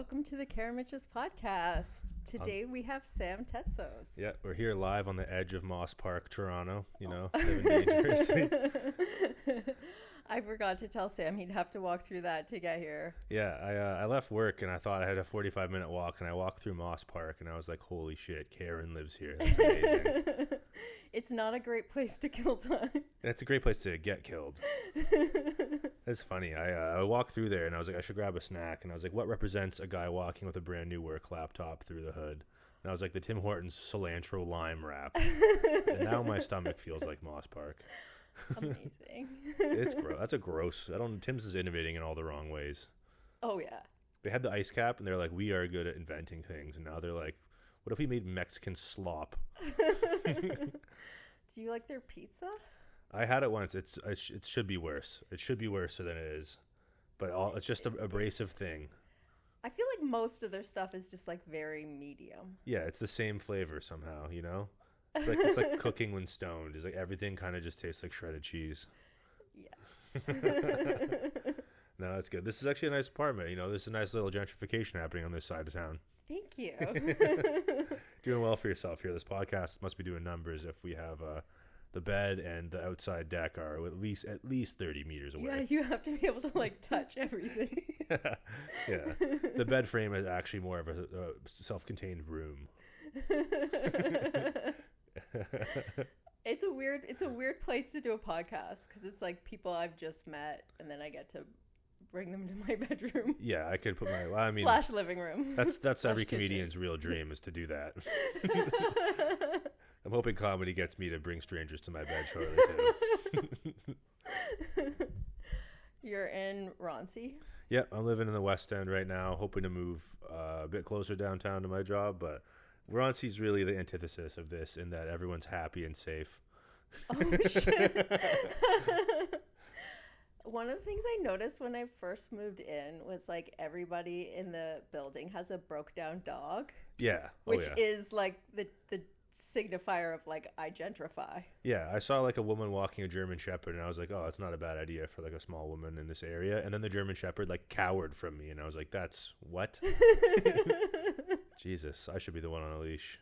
Welcome to the Mitches podcast. Today we have Sam Tetsos. Yeah, we're here live on the edge of Moss Park, Toronto, living dangerously. I forgot to tell Sam he'd have to walk through that to get here. Yeah, I left work and I thought I had a 45-minute walk, and I walked through Moss Park and I was like, holy shit, Karen lives here. That's amazing. It's not a great place to kill time. It's a great place to get killed. It's funny. I walked through there and I was like, I should grab a snack. And I was like, what represents a guy walking with a brand new work laptop through the hood? And I was like, the Tim Hortons cilantro lime wrap. And now my stomach feels like Moss Park. Amazing. It's gross. That's a gross. Tim's is innovating in all the wrong ways. Oh, yeah. They had the ice cap and they're like, we are good at inventing things. And now they're like, what if we made Mexican slop? Do you like their pizza? I had it once. It should be worse. It should be worse than it is. But it's just an abrasive thing. I feel like most of their stuff is just like very medium. Yeah, it's the same flavor somehow, It's like cooking when stoned. It's like everything kind of just tastes like shredded cheese. Yes. No, that's good. This is actually a nice apartment. This is a nice little gentrification happening on this side of town. Thank you. Doing well for yourself here. This podcast must be doing numbers if we have the bed and the outside deck are at least 30 meters away. Yeah, you have to be able to like touch everything. Yeah. The bed frame is actually more of a self-contained room. It's a weird place to do a podcast because it's like people I've just met and then I get to bring them to my bedroom. Yeah, I could put slash living room. That's every comedian's real dream, is to do that. I'm hoping comedy gets me to bring strangers to my bed shortly too. You're in Roncy? Yeah, I'm living in the West End right now, hoping to move a bit closer downtown to my job, but Roncy's really the antithesis of this in that everyone's happy and safe. Oh, shit. One of the things I noticed when I first moved in was like everybody in the building has a broke down dog. Yeah. Which is like the signifier of like I gentrify. Yeah, I saw like a woman walking a German Shepherd and I was like, oh, it's not a bad idea for like a small woman in this area. And then the German Shepherd like cowered from me and I was like, that's what? Jesus, I should be the one on a leash.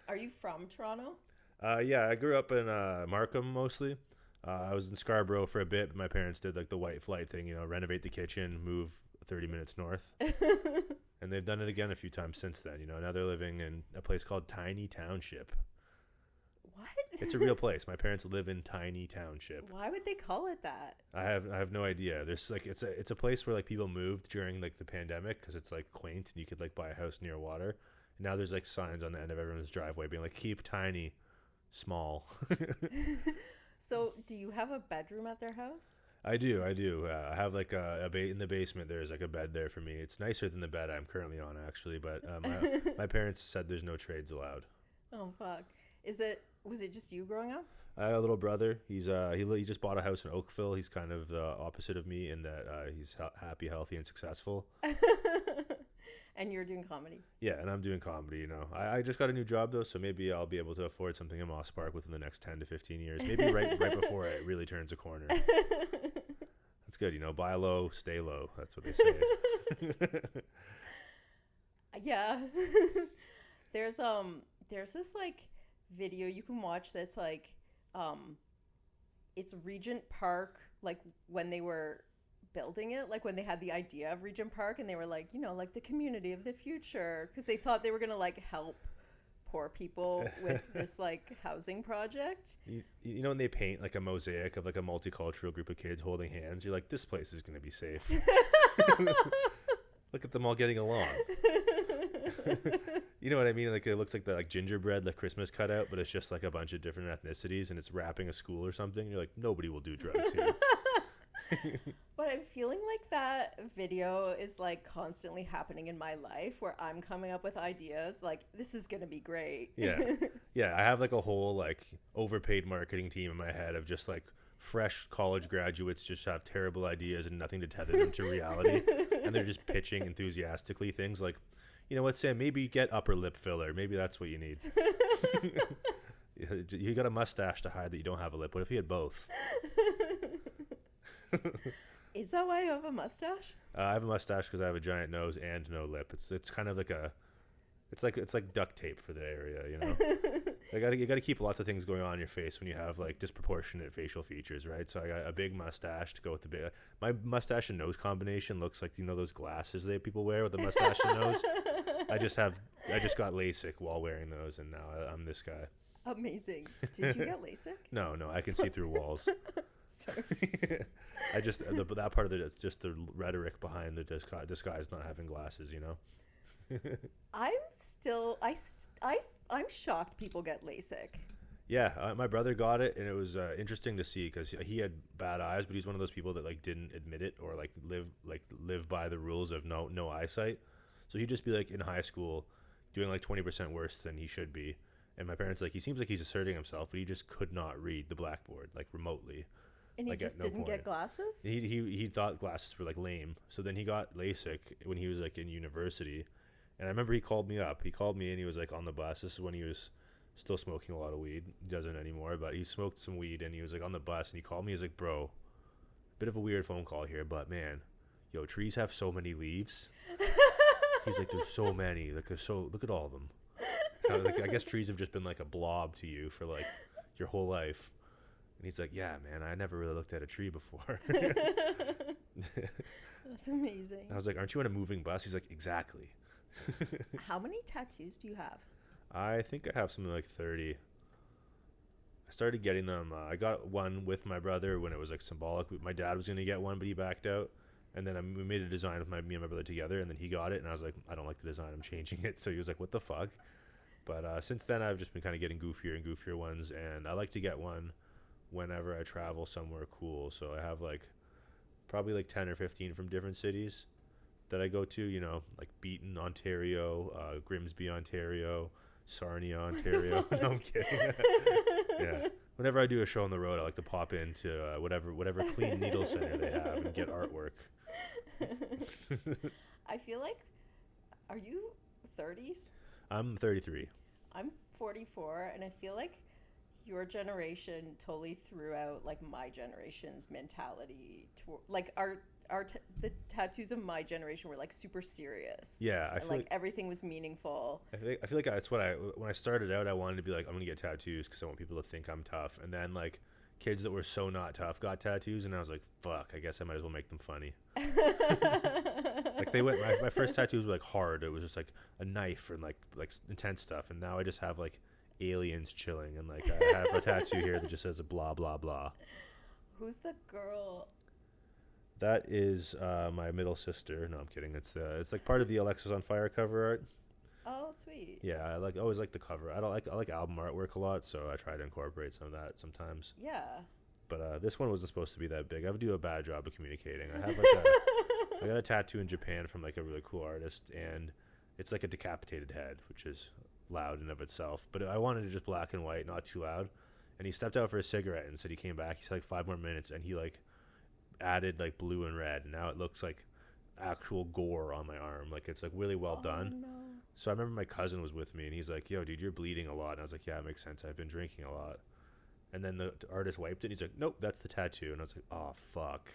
Are you from Toronto? Yeah, I grew up in Markham mostly. I was in Scarborough for a bit, but my parents did like the white flight thing, renovate the kitchen, move 30 minutes north. And they've done it again a few times since then. Now they're living in a place called Tiny Township. What? It's a real place. My parents live in Tiny Township. Why would they call it that? I have no idea. There's like it's a place where like people moved during like the pandemic because it's like quaint and you could like buy a house near water. And now there's like signs on the end of everyone's driveway being like, keep tiny small. So do you have a bedroom at their house? I do. I have like in the basement. There's like a bed there for me. It's nicer than the bed I'm currently on, actually. But my parents said there's no trades allowed. Oh fuck! Was it just you growing up? I have a little brother. He just bought a house in Oakville. He's kind of the opposite of me in that he's happy, healthy, and successful. And you're doing comedy. Yeah, and I'm doing comedy. I just got a new job though, so maybe I'll be able to afford something in Moss Park within the next 10 to 15 years. Maybe right before it really turns a corner. That's good, buy low, stay low. That's what they say. Yeah. There's this like video you can watch that's like it's Regent Park, like when they were building it, like when they had the idea of Regent Park and they were like, like the community of the future, because they thought they were gonna like help poor people with this like housing project. When they paint like a mosaic of like a multicultural group of kids holding hands, you're like, this place is gonna be safe. Look at them all getting along. You know what I mean? Like it looks like the like gingerbread, like Christmas cutout, but it's just like a bunch of different ethnicities and it's wrapping a school or something. You're like, nobody will do drugs here. But I'm feeling like that video is like constantly happening in my life where I'm coming up with ideas like this is gonna be great. Yeah, I have like a whole like overpaid marketing team in my head of just like fresh college graduates just have terrible ideas and nothing to tether them to reality, and they're just pitching enthusiastically things like, you know what, Sam, maybe get upper lip filler, maybe that's what you need. You got a mustache to hide that you don't have a lip. What if you had both? Is that why you have a mustache? I have a mustache because I have a giant nose and no lip. It's kind of like it's like duct tape for the area, you know. You got to keep lots of things going on in your face when you have like disproportionate facial features, right? So I got a big mustache to go with the big. My mustache and nose combination looks like, you know, those glasses that people wear with the mustache and nose. I just got LASIK while wearing those, and now I'm this guy. Amazing. Did you get LASIK? No, I can see through walls. Sorry. I just that part of it. It's just the rhetoric behind the disguise not having glasses, you know. I'm shocked people get LASIK. Yeah, my brother got it, and it was interesting to see because he had bad eyes, but he's one of those people that like didn't admit it or like live by the rules of no eyesight. So he'd just be like in high school doing like 20% worse than he should be. And my parents like, he seems like he's asserting himself, but he just could not read the blackboard like remotely. And he like, just didn't get glasses? He thought glasses were like lame. So then he got LASIK when he was like in university. And I remember he called me up. He called me and he was like on the bus. This is when he was still smoking a lot of weed. He doesn't anymore, but he smoked some weed and he was like on the bus and he called me. He's like, bro, bit of a weird phone call here, but man, yo, trees have so many leaves. He's like, there's so many. Like, look at all of them. Like, I guess trees have just been like a blob to you for like your whole life. And he's like, yeah, man, I never really looked at a tree before. That's amazing. I was like, aren't you on a moving bus? He's like, exactly. How many tattoos do you have? I think I have something like 30. I started getting them. I got one with my brother when it was like symbolic. My dad was going to get one, but he backed out. And then we made a design with me and my brother together, and then he got it, and I was like, I don't like the design, I'm changing it. So he was like, what the fuck? But since then, I've just been kind of getting goofier and goofier ones, and I like to get one whenever I travel somewhere cool. So I have like probably like 10 or 15 from different cities that I go to, you know, like Beaton, Ontario, Grimsby, Ontario, Sarnia, Ontario. No, I'm kidding. Yeah. Whenever I do a show on the road, I like to pop into whatever clean needle center they have and get artwork. I feel like, are you 30s? I'm 33. I'm 44, and I feel like your generation totally threw out like my generation's mentality. Like the tattoos of my generation were like super serious. Yeah, I feel like everything was meaningful. I feel like that's what when I started out, I wanted to be like, I'm gonna get tattoos because I want people to think I'm tough. And then like kids that were so not tough got tattoos, and I was like, fuck, I guess I might as well make them funny. Like my first tattoos were like hard. It was just like a knife and like intense stuff. And now I just have like aliens chilling, and like I have a tattoo here that just says a blah blah blah. Who's the girl? That is my middle sister. No, I'm kidding. It's like part of the Alexis on Fire cover art. Oh, sweet. Yeah, I always like the cover. I like album artwork a lot, so I try to incorporate some of that sometimes. Yeah. But this one wasn't supposed to be that big. I do a bad job of communicating. I have I got a tattoo in Japan from like a really cool artist, and it's like a decapitated head, which is loud in of itself. But I wanted it just black and white, not too loud. And he stepped out for a cigarette and said he came back. He said like 5 more minutes, and he like added like blue and red, and now it looks like actual gore on my arm. Like it's like really well done. No. So I remember my cousin was with me, and he's like, yo, dude, you're bleeding a lot. And I was like, yeah, it makes sense. I've been drinking a lot. And then the artist wiped it, and he's like, nope, that's the tattoo. And I was like, oh, fuck.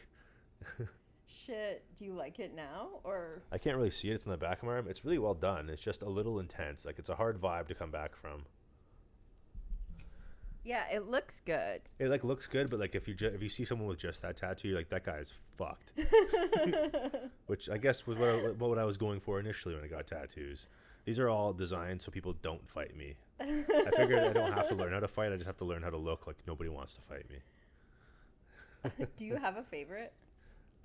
Shit. Do you like it now, or? I can't really see it. It's in the back of my arm. It's really well done. It's just a little intense. Like, it's a hard vibe to come back from. Yeah, it looks good. It like looks good, but like if you see someone with just that tattoo, you're like, that guy's fucked. Which I guess was what I was going for initially when I got tattoos. These are all designed so people don't fight me. I figured I don't have to learn how to fight. I just have to learn how to look like nobody wants to fight me. Do you have a favorite?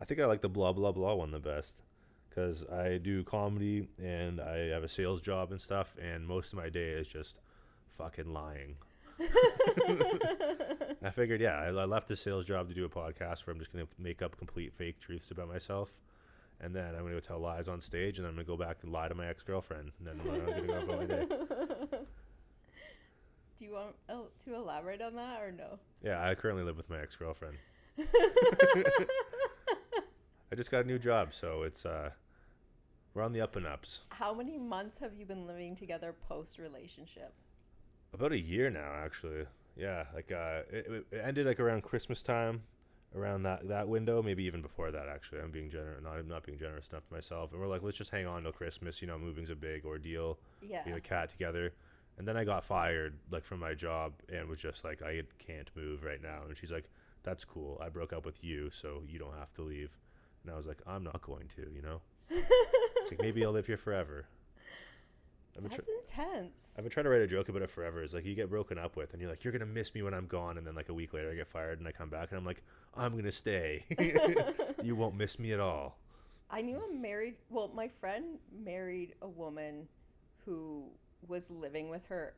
I think I like the blah blah blah one the best because I do comedy and I have a sales job and stuff, and most of my day is just fucking lying. I figured, yeah, I left the sales job to do a podcast where I'm just going to make up complete fake truths about myself, and then I'm going to go tell lies on stage, and then I'm going to go back and lie to my ex-girlfriend, and then I'm going to go about my day. Do you want to elaborate on that, or no? Yeah, I currently live with my ex-girlfriend. I just got a new job, so it's we're on the up and ups. How many months have you been living together post-relationship? About a year now, actually. Yeah, like it ended like around Christmas time, around that window, maybe even before that. Actually, I'm being generous. I'm not being generous enough to myself. And we're like, let's just hang on till Christmas. You know, moving's a big ordeal. Yeah. We have a cat together. And then I got fired like from my job and was just like, I can't move right now. And she's like, that's cool. I broke up with you, so you don't have to leave. And I was like, I'm not going to. You know. It's like, maybe I'll live here forever. That's intense. I've been trying to write a joke about it forever. It's like you get broken up with and you're like, you're going to miss me when I'm gone. And then like a week later I get fired and I come back and I'm like, I'm going to stay. You won't miss me at all. I knew my friend married a woman who was living with her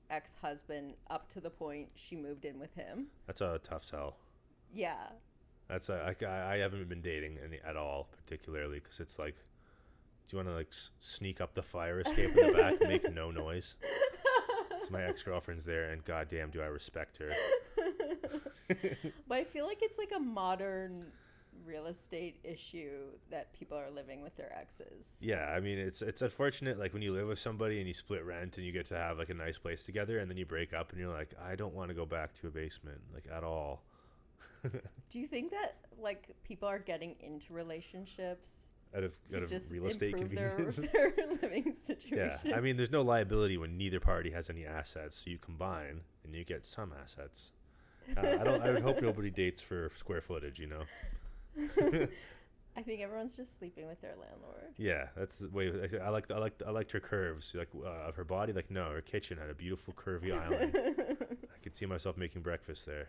ex-husband up to the point she moved in with him. That's a tough sell. Yeah. I haven't been dating at all, particularly, because it's like, do you want to like sneak up the fire escape in the back and make no noise? So my ex-girlfriend's there, and goddamn, do I respect her. But I feel like it's like a modern real estate issue that people are living with their exes. Yeah, I mean, it's unfortunate, like when you live with somebody and you split rent and you get to have like a nice place together, and then you break up and you're like, I don't want to go back to a basement, like at all. Do you think that like people are getting into relationships out of real estate convenience? their living situation? Yeah, I mean, there's no liability when neither party has any assets, so you combine and you get some assets. I would hope nobody dates for square footage, you know. I think everyone's just sleeping with their landlord. Yeah, that's the way. I liked her curves, like of her body. Like no, her kitchen had a beautiful curvy island. I could see myself making breakfast there.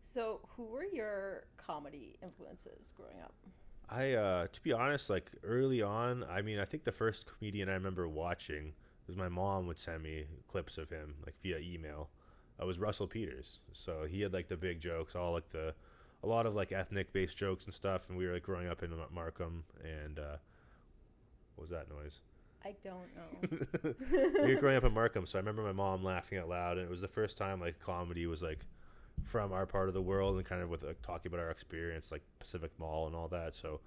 So, who were your comedy influences growing up? To be honest, like early on, I mean, I think the first comedian I remember watching was my mom would send me clips of him, like via email. Was Russell Peters. So he had like the big jokes, a lot of like ethnic based jokes and stuff. And we were like growing up in Markham. And what was that noise? I don't know. We were growing up in Markham, so I remember my mom laughing out loud, and it was the first time like comedy was like from our part of the world and kind of with like talking about our experience, like Pacific Mall and all that. So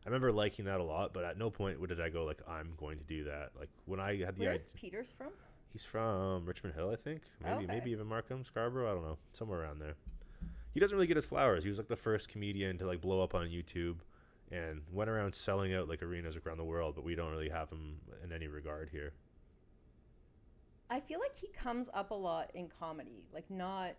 I remember liking that a lot, but at no point did I go like, I'm going to do that. Like when I had the Where's Peters from? He's from Richmond Hill, I think. Maybe even Markham, Scarborough, I don't know, somewhere around there. He doesn't really get his flowers. He was like the first comedian to like blow up on YouTube and went around selling out like arenas around the world, but we don't really have him in any regard here. I feel like he comes up a lot in comedy, like not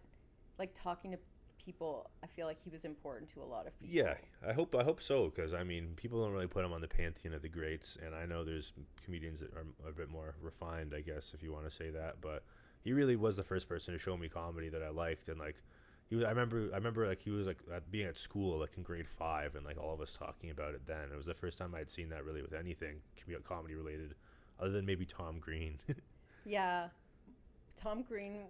like talking to people. I feel like he was important to a lot of people. Yeah, I hope so, because I mean, people don't really put him on the pantheon of the greats, and I know there's comedians that are a bit more refined, I guess, if you want to say that, but he really was the first person to show me comedy that I liked. And like I remember like he was like being at school like in grade 5, and like all of us talking about it then. It was the first time I'd seen that really with anything comedy related, other than maybe Tom Green. Yeah, Tom Green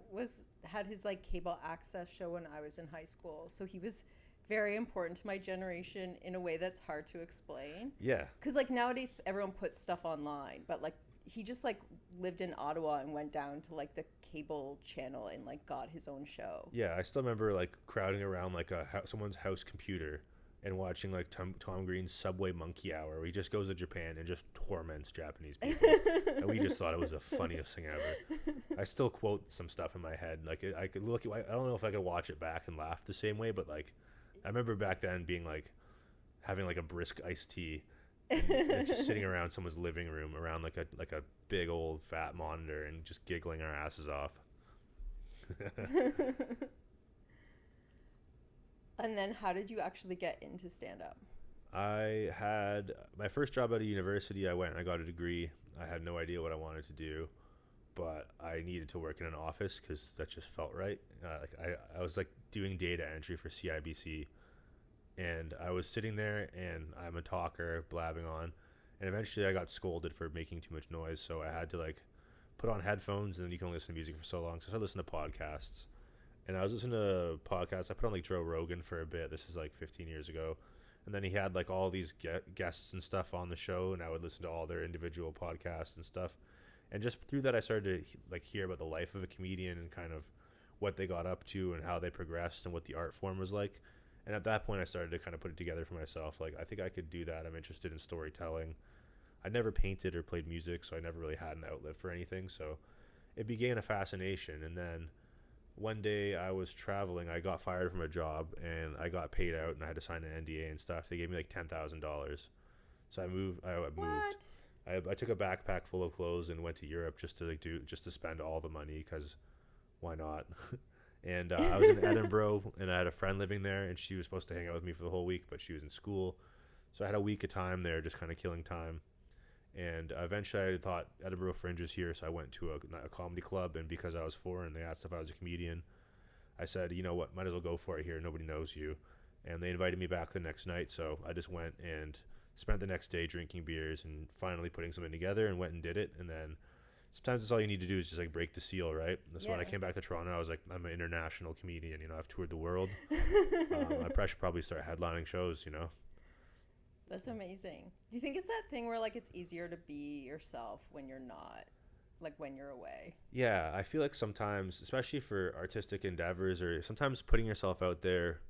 had his like cable access show when I was in high school, so he was very important to my generation in a way that's hard to explain. Yeah, because like nowadays everyone puts stuff online, but like he just like lived in Ottawa and went down to like the cable channel and like got his own show. Yeah, I still remember like crowding around like someone's house computer and watching like Tom Green's Subway Monkey Hour, where he just goes to Japan and just torments Japanese people. And we just thought it was the funniest thing ever. I still quote some stuff in my head. Like I could look, I don't know if I could watch it back and laugh the same way, but like I remember back then being like having like a brisk iced tea and just sitting around someone's living room around like a big old fat monitor and just giggling our asses off. And then how did you actually get into stand-up? I had my first job at a university. I went and I got a degree. I had no idea what I wanted to do, but I needed to work in an office because that just felt right. I was like doing data entry for CIBC, and I was sitting there, and I'm a talker, blabbing on, and eventually I got scolded for making too much noise, so I had to like put on headphones, and then you can only listen to music for so long, so I started listening to podcasts. And I was listening to podcasts. I put on like Joe Rogan for a bit. This is like 15 years ago. And then he had like all these guests and stuff on the show, and I would listen to all their individual podcasts and stuff. And just through that, I started to like hear about the life of a comedian and kind of what they got up to and how they progressed and what the art form was like. And at that point, I started to kind of put it together for myself. Like, I think I could do that. I'm interested in storytelling. I never painted or played music, so I never really had an outlet for anything. So it began a fascination. And then one day I was traveling. I got fired from a job and I got paid out and I had to sign an NDA and stuff. They gave me like $10,000. So I moved. What? I took a backpack full of clothes and went to Europe just to just to spend all the money because why not? And I was in Edinburgh and I had a friend living there and she was supposed to hang out with me for the whole week, but she was in school. So I had a week of time there just kind of killing time. And eventually I thought Edinburgh Fringe is here, so I went to a comedy club, and because I was foreign, they asked if I was a comedian. I said, you know what, might as well go for it here. Nobody knows you. And they invited me back the next night, so I just went and spent the next day drinking beers and finally putting something together and went and did it. And then sometimes that's all you need to do is just like break the seal, right? So when I came back to Toronto, I was like, I'm an international comedian, you know, I've toured the world. I should probably start headlining shows, you know. That's amazing. Do you think it's that thing where like it's easier to be yourself when you're not, like when you're away? Yeah, I feel like sometimes, especially for artistic endeavors, or sometimes putting yourself out there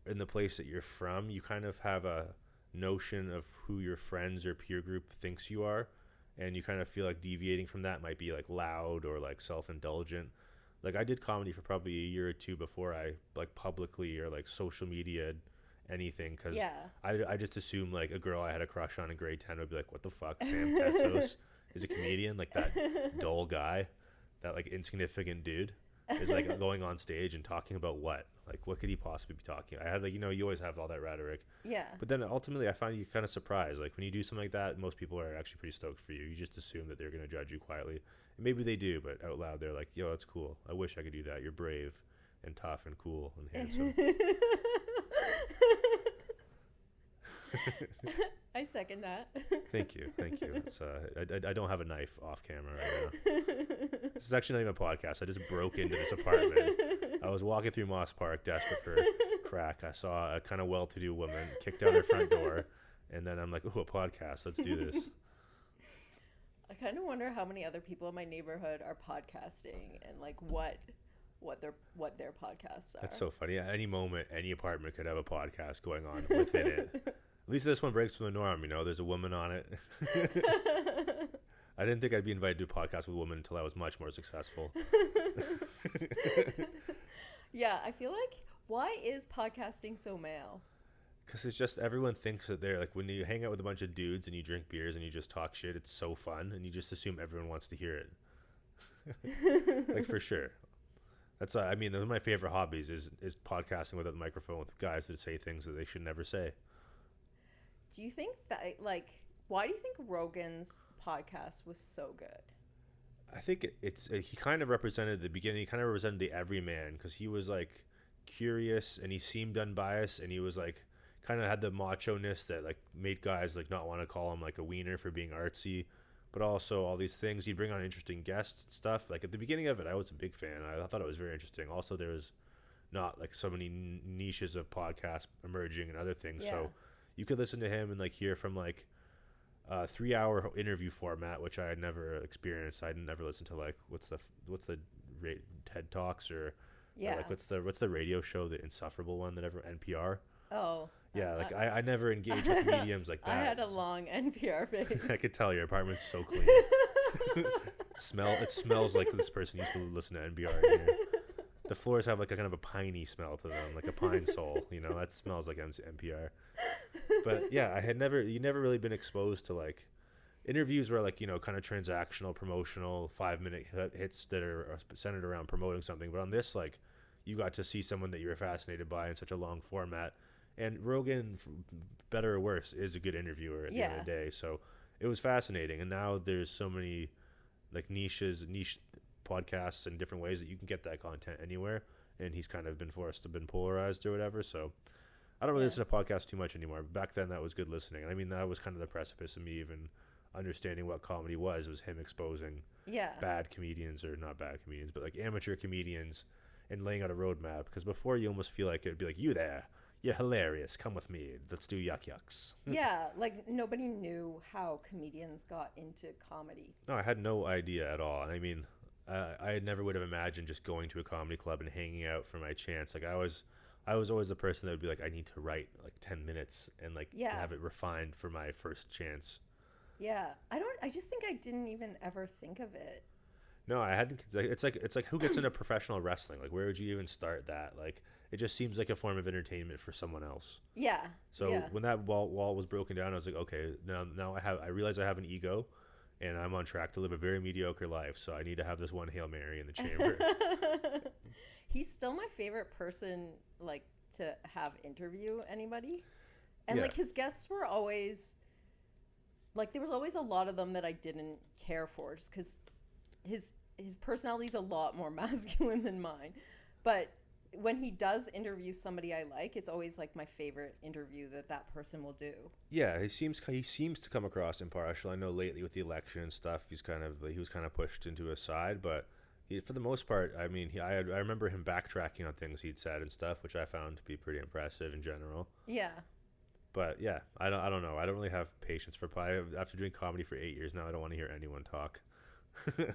in the place that you're from, you kind of have a notion of who your friends or peer group thinks you are, and you kind of feel like deviating from that might be like loud or like self-indulgent. Like I did comedy for probably a year or two before I like publicly or like social media anything, because I just assumed like a girl I had a crush on in grade 10 would be like, what the fuck, Sam Tetsos is a comedian, like that dull guy, that like insignificant dude is like going on stage and talking about what could he possibly be talking? I had like, you know, you always have all that rhetoric, but then ultimately I find you kind of surprised, like when you do something like that, most people are actually pretty stoked for you. You just assume that they're going to judge you quietly, and maybe they do, but out loud they're like, yo, that's cool, I wish I could do that, you're brave and tough and cool and handsome. I second that. Thank you. It's, I don't have a knife off camera right now. This is actually not even a podcast. I just broke into this apartment. I was walking through Moss Park, desperate for crack. I saw a kind of well-to-do woman, kicked out her front door, and then I'm like, "Oh, a podcast. Let's do this." I kind of wonder how many other people in my neighborhood are podcasting and like what their podcasts are. That's so funny. At any moment, any apartment could have a podcast going on within it. At least this one breaks from the norm, you know. There's a woman on it. I didn't think I'd be invited to a podcast with a woman until I was much more successful. Yeah, I feel like, why is podcasting so male? Because it's just, everyone thinks that they're like, when you hang out with a bunch of dudes and you drink beers and you just talk shit, it's so fun, and you just assume everyone wants to hear it. Like, for sure. That's, I mean, one of my favorite hobbies is podcasting with a microphone with guys that say things that they should never say. Do you think that, like, why do you think Rogan's podcast was so good? I think he kind of represented the beginning. He kind of represented the everyman, because he was like curious and he seemed unbiased, and he was like kind of had the macho-ness that like made guys like not want to call him like a wiener for being artsy, but also all these things. He'd bring on interesting guests and stuff. Like at the beginning of it, I was a big fan. I thought it was very interesting. Also, there was not like so many niches of podcasts emerging and other things. So you could listen to him and like hear from like a 3-hour interview format, which I had never experienced. I'd never listened to like what's the TED Talks or like what's the radio show, the insufferable one that ever NPR. Oh. Yeah, like I never engaged with mediums like that. I had a long NPR phase. I could tell your apartment's so clean. It smells like this person used to listen to NPR in here. The floors have like a kind of a piney smell to them, like a pine sol. You know, that smells like NPR. But yeah, you never really been exposed to like interviews where like, you know, kind of transactional, promotional, 5-minute hits that are centered around promoting something. But on this, like, you got to see someone that you were fascinated by in such a long format. And Rogan, better or worse, is a good interviewer at the end of the day. So it was fascinating. And now there's so many like niche podcasts and different ways that you can get that content anywhere. And he's kind of been polarized or whatever. So I don't really listen to podcasts too much anymore. But back then, that was good listening. And I mean, that was kind of the precipice of me even understanding what comedy was him exposing bad comedians, or not bad comedians, but like amateur comedians, and laying out a roadmap. Because before, you almost feel like it'd be like, you there, you're hilarious, come with me, let's do yucks. Yeah, like nobody knew how comedians got into comedy. No, I had no idea at all. I mean, I never would have imagined just going to a comedy club and hanging out for my chance. Like I was always the person that would be like, I need to write like 10 minutes and like have it refined for my first chance. Yeah, I just think I didn't even ever think of it. No, I hadn't. It's like who gets into professional wrestling? Like, where would you even start that? Like, it just seems like a form of entertainment for someone else. Yeah. So Yeah. when that wall was broken down, I was like, okay, now I realize I have an ego, and I'm on track to live a very mediocre life. So I need to have this one Hail Mary in the chamber. He's still my favorite person, like, to have interview anybody. And, Yeah. like, his guests were always, like, there was always a lot of them that I didn't care for just because his personality's a lot more masculine than mine. But when he does interview somebody I like, it's always, like, my favorite interview that person will do. Yeah, he seems to come across impartial. I know lately with the election and stuff, he was kind of pushed into a side, but for the most part, I mean, I remember him backtracking on things he'd said and stuff, which I found to be pretty impressive in general. Yeah. But yeah, I don't know. I don't really have patience for after doing comedy for 8 years now. I don't want to hear anyone talk.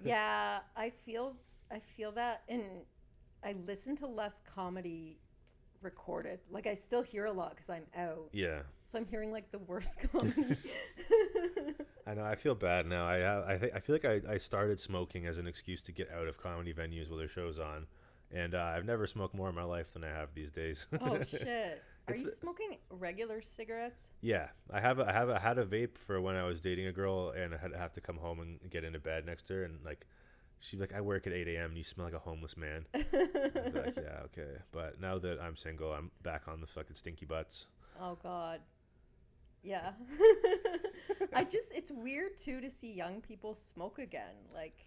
Yeah, I feel that, and I listen to less comedy recorded. Like, I still hear a lot because I'm out. Yeah. So I'm hearing, like, the worst comedy. I know. I feel bad now. I feel like I started smoking as an excuse to get out of comedy venues while their show's on, and I've never smoked more in my life than I have these days. Oh shit! Are you smoking regular cigarettes? Yeah, I had a vape for when I was dating a girl, and I had to have to come home and get into bed next to her, and like, she's like, I work at 8 a.m. and you smell like a homeless man. I was like, yeah, okay. But now that I'm single, I'm back on the fucking stinky butts. Oh god. Yeah. It's weird too to see young people smoke again. Like,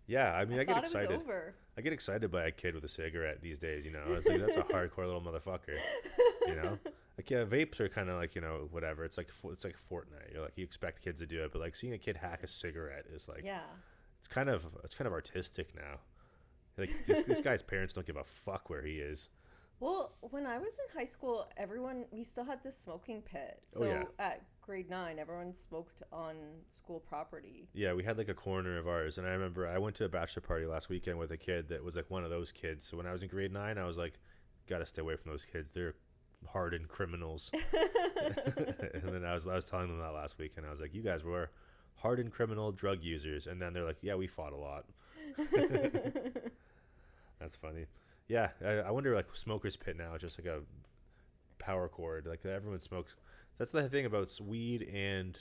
yeah, I mean, I get excited. It was over. I get excited by a kid with a cigarette these days. You know, it's like, that's a hardcore little motherfucker. You know, like, yeah, vapes are kind of like, you know, whatever. It's like Fortnite. You're like, you expect kids to do it, but like seeing a kid hack a cigarette is like, yeah, it's kind of artistic now. Like, this guy's parents don't give a fuck where he is. Well, when I was in high school, we still had this smoking pit. So at grade 9, everyone smoked on school property. Yeah, we had like a corner of ours. And I remember I went to a bachelor party last weekend with a kid that was like one of those kids. So when I was in grade 9, I was like, gotta stay away from those kids. They're hardened criminals. And then I was telling them that last weekend. I was like, you guys were hardened criminal drug users. And then they're like, yeah, we fought a lot. That's funny. Yeah, I wonder, like, smoker's pit now, just like a power cord. Like, everyone smokes. That's the thing about weed and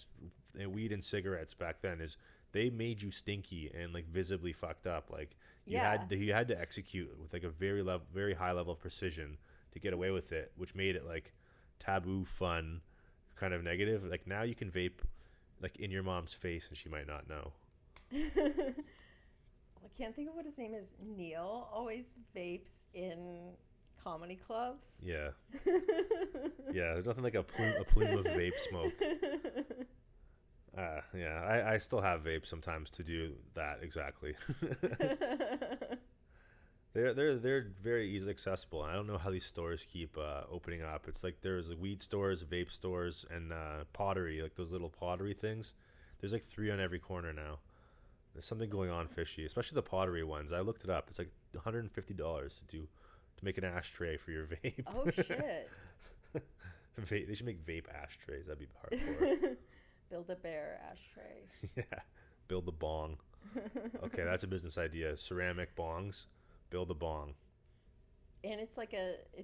cigarettes back then, is they made you stinky and like visibly fucked up. Like, you had to execute with like a very high level of precision to get away with it, which made it like taboo, fun, kind of negative. Like, now you can vape like in your mom's face and she might not know. I can't think of what his name is. Neil always vapes in comedy clubs. Yeah. Yeah, there's nothing like a plume of vape smoke. Yeah, I still have vape sometimes to do that exactly. They're very easily accessible. I don't know how these stores keep opening up. It's like there's weed stores, vape stores, and pottery, like those little pottery things. There's like 3 on every corner now. There's something going on fishy, especially the pottery ones. I looked it up. It's like $150 to make an ashtray for your vape. Oh shit! They should make vape ashtrays. That'd be hardcore. Build-A-Bear ashtray. Yeah, build the bong. Okay, that's a business idea. Ceramic bongs. Build a bong. And it's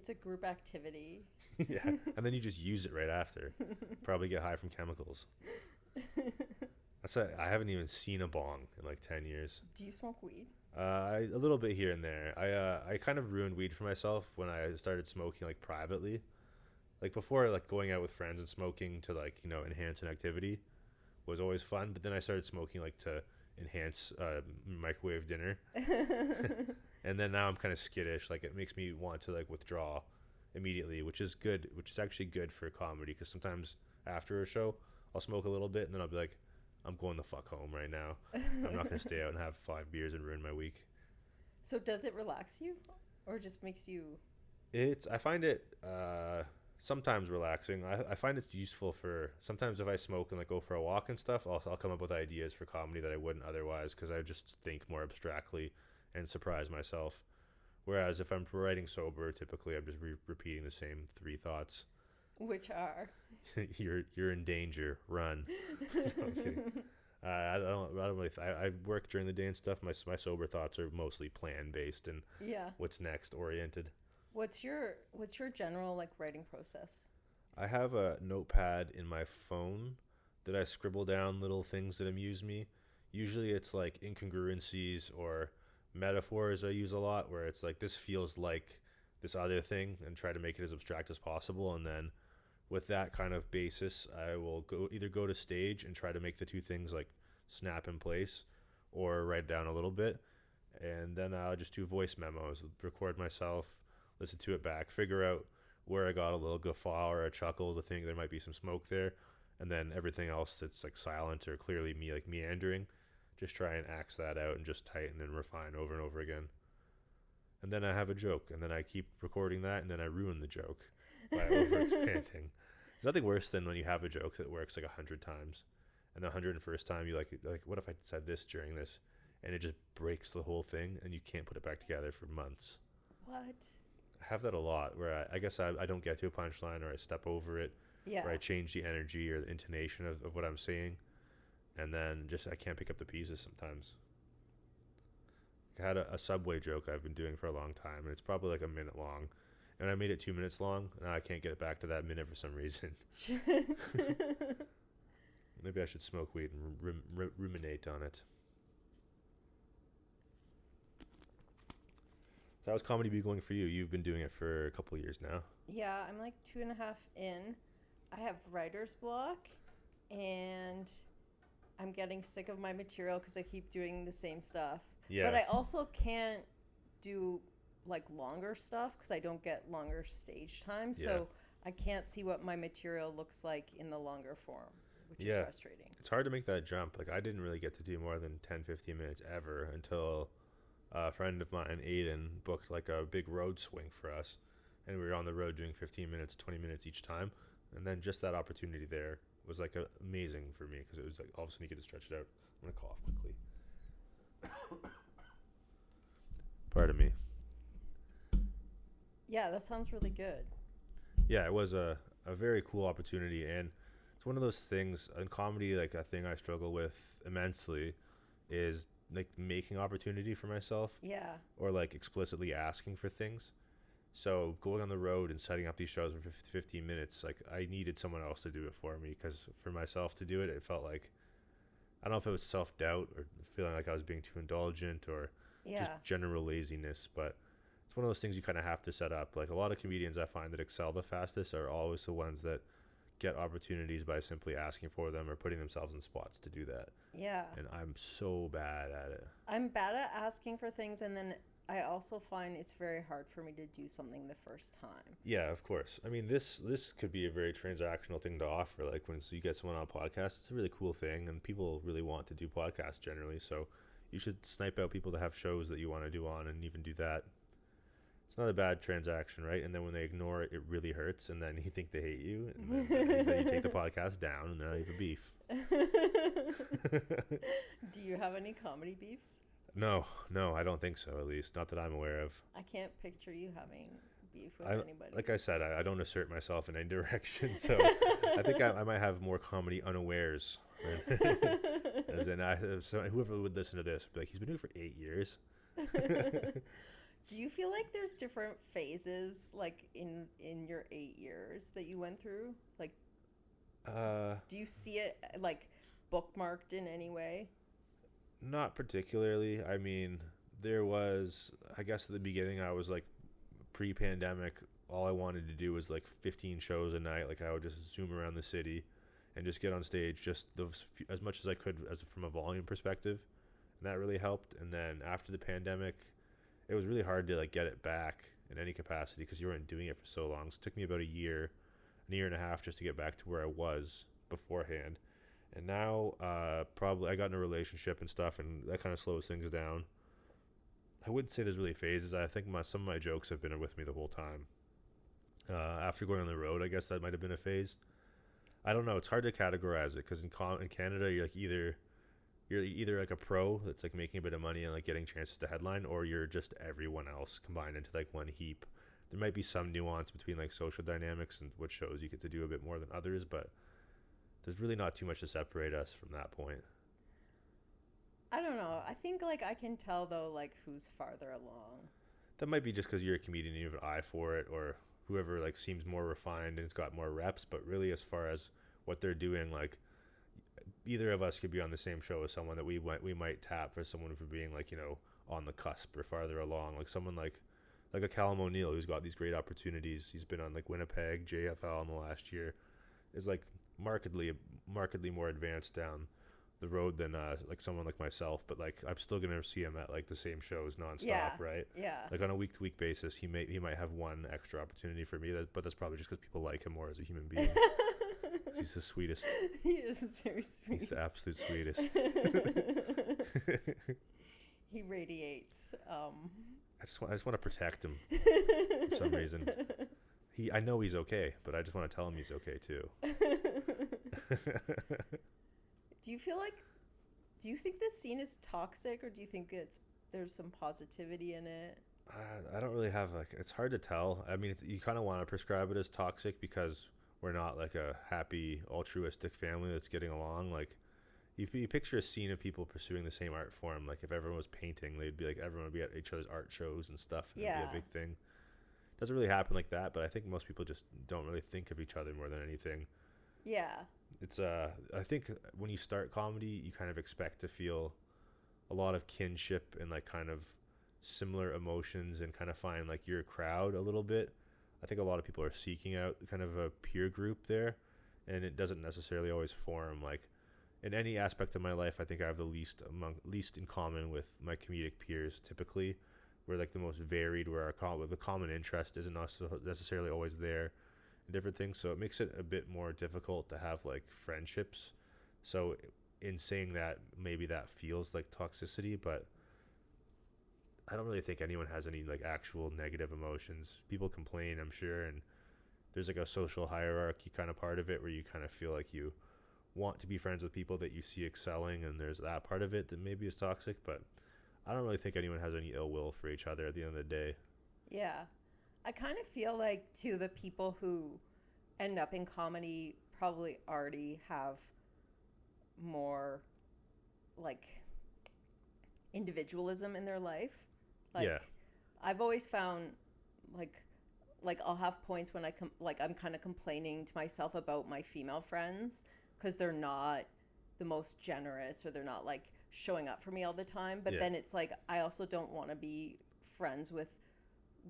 a group activity. Yeah, and then you just use it right after. Probably get high from chemicals. I haven't even seen a bong in like 10 years. Do you smoke weed? A little bit here and there. I kind of ruined weed for myself when I started smoking like privately. Like, before, like, going out with friends and smoking to, like, you know, enhance an activity was always fun. But then I started smoking like to enhance microwave dinner. And then now I'm kind of skittish. Like, it makes me want to like withdraw immediately, which is good. Which is actually good for comedy, because sometimes after a show I'll smoke a little bit and then I'll be like, I'm going the fuck home right now. I'm not going to stay out and have 5 beers and ruin my week. So does it relax you, or just makes you? I find it sometimes relaxing. I find it's useful for sometimes if I smoke and like go for a walk and stuff. I'll come up with ideas for comedy that I wouldn't otherwise, because I just think more abstractly and surprise myself. Whereas if I'm writing sober, typically I'm just repeating the same 3 thoughts. Which are? You're in danger. Run. No, I'm kidding. I don't really. I work during the day and stuff. My sober thoughts are mostly plan based and Yeah. what's next oriented. What's your general like writing process? I have a notepad in my phone that I scribble down little things that amuse me. Usually it's like incongruencies or metaphors I use a lot where it's like this feels like this other thing and try to make it as abstract as possible, and then with that kind of basis I will go to stage and try to make the two things like snap in place or write down a little bit, and then I'll just do voice memos, record myself, listen to it back, figure out where I got a little guffaw or a chuckle to think there might be some smoke there, and then everything else that's like silent or clearly me like meandering, just try and axe that out and just tighten and refine over and over again. And then I have a joke, and then I keep recording that, and then I ruin the joke by over expanding. There's nothing worse than when you have a joke that works like 100 times, and the 101st time you like what if I said this during this, and it just breaks the whole thing, and you can't put it back together for months. What? I have that a lot, where I guess I don't get to a punchline, or I step over it, Yeah. or I change the energy or the intonation of what I'm saying, and then just I can't pick up the pieces sometimes. I had a Subway joke I've been doing for a long time, and it's probably like a minute long, and I made it 2 minutes long, and I can't get it back to that minute for some reason. Maybe I should smoke weed and ruminate on it. So how's comedy be going for you? You've been doing it for a couple of years now. Yeah, I'm like 2.5 in. I have writer's block, and I'm getting sick of my material because I keep doing the same stuff. Yeah. But I also can't do like longer stuff because I don't get longer stage time. Yeah. So I can't see what my material looks like in the longer form, which is frustrating. It's hard to make that jump. Like I didn't really get to do more than 10, 15 minutes ever until a friend of mine, Aiden, booked like a big road swing for us. And we were on the road doing 15 minutes, 20 minutes each time. And then just that opportunity there was like amazing for me because it was like all of a sudden you get to stretch it out. I'm going to cough quickly. Pardon me. Yeah, that sounds really good. Yeah, it was a very cool opportunity, and it's one of those things in comedy, like a thing I struggle with immensely is like making opportunity for myself. Yeah. Or like explicitly asking for things. So going on the road and setting up these shows for 15 minutes, like I needed someone else to do it for me, because for myself to do it, it felt like, I don't know if it was self-doubt or feeling like I was being too indulgent or just general laziness, but it's one of those things you kind of have to set up. Like a lot of comedians I find that excel the fastest are always the ones that get opportunities by simply asking for them or putting themselves in spots to do that. Yeah. And I'm so bad at it. I'm bad at asking for things, and then I also find it's very hard for me to do something the first time. Yeah, of course. I mean, this could be a very transactional thing to offer. Like when you get someone on a podcast, it's a really cool thing, and people really want to do podcasts generally. So you should snipe out people that have shows that you want to do on, and even do that. It's not a bad transaction, right? And then when they ignore it, it really hurts, and then you think they hate you, and then you take the podcast down, and now you have a beef. Do you have any comedy beefs? No, I don't think so, at least. Not that I'm aware of. I can't picture you having beef with anybody. Like I said, I don't assert myself in any direction, so I think I might have more comedy unawares. As in, so whoever would listen to this would be like, he's been doing it for 8 years. Do you feel like there's different phases, like in your 8 years that you went through? Like, do you see it like bookmarked in any way? Not particularly. I mean, there was, I guess at the beginning, I was like pre-pandemic, all I wanted to do was like 15 shows a night. Like I would just zoom around the city and just get on stage just as much as I could as from a volume perspective. And that really helped. And then after the pandemic, it was really hard to like get it back in any capacity because you weren't doing it for so long. So it took me about a year and a half just to get back to where I was beforehand. And now, probably I got in a relationship and stuff, and that kind of slows things down. I wouldn't say there's really phases. I think some of my jokes have been with me the whole time. After going on the road, I guess that might have been a phase. I don't know. It's hard to categorize it because in Canada, you're like either like a pro that's like making a bit of money and like getting chances to headline, or you're just everyone else combined into like one heap. There might be some nuance between like social dynamics and what shows you get to do a bit more than others, but there's really not too much to separate us from that point. I don't know. I think like I can tell though like who's farther along. That might be just because you're a comedian and you have an eye for it, or whoever like seems more refined and has got more reps. But really, as far as what they're doing, like either of us could be on the same show as someone that we might tap for someone for being like on the cusp or farther along, like someone like a Callum O'Neill who's got these great opportunities. He's been on like Winnipeg, JFL in the last year, is like markedly more advanced down the road than like someone like myself, but like I'm still gonna see him at like the same shows nonstop, Yeah. right? Yeah. Like on a week to week basis, he might have one extra opportunity for me, but that's probably just because people like him more as a human being. He's the sweetest. He is very sweet. He's the absolute sweetest. He radiates. I just want to protect him for some reason. I know he's okay, but I just want to tell him he's okay too. Do you think this scene is toxic, or do you think there's some positivity in it? I don't really have it's hard to tell. I mean, you kind of want to prescribe it as toxic because we're not like a happy altruistic family that's getting along. Like if you picture a scene of people pursuing the same art form, like if everyone was painting, they'd be like everyone would be at each other's art shows and stuff, and it'd be a big thing. Doesn't really happen like that, but I think most people just don't really think of each other more than anything. Yeah. It's I think when you start comedy, you kind of expect to feel a lot of kinship and like kind of similar emotions and kind of find like your crowd a little bit. I think a lot of people are seeking out kind of a peer group there, and it doesn't necessarily always form. Like in any aspect of my life, I think I have the least in common with my comedic peers typically. We're like the most varied, where the common interest isn't necessarily always there, and different things. So it makes it a bit more difficult to have like friendships. So in saying that, maybe that feels like toxicity, but I don't really think anyone has any like actual negative emotions. People complain, I'm sure, and there's like a social hierarchy kind of part of it where you kind of feel like you want to be friends with people that you see excelling, and there's that part of it that maybe is toxic, but I don't really think anyone has any ill will for each other at the end of the day. Yeah. I kind of feel like, too, the people who end up in comedy probably already have more, like, individualism in their life. Like, yeah. I've always found, like I'll have points when I'm kind of complaining to myself about my female friends because they're not the most generous, or they're not, like, showing up for me all the time. But then it's like I also don't want to be friends with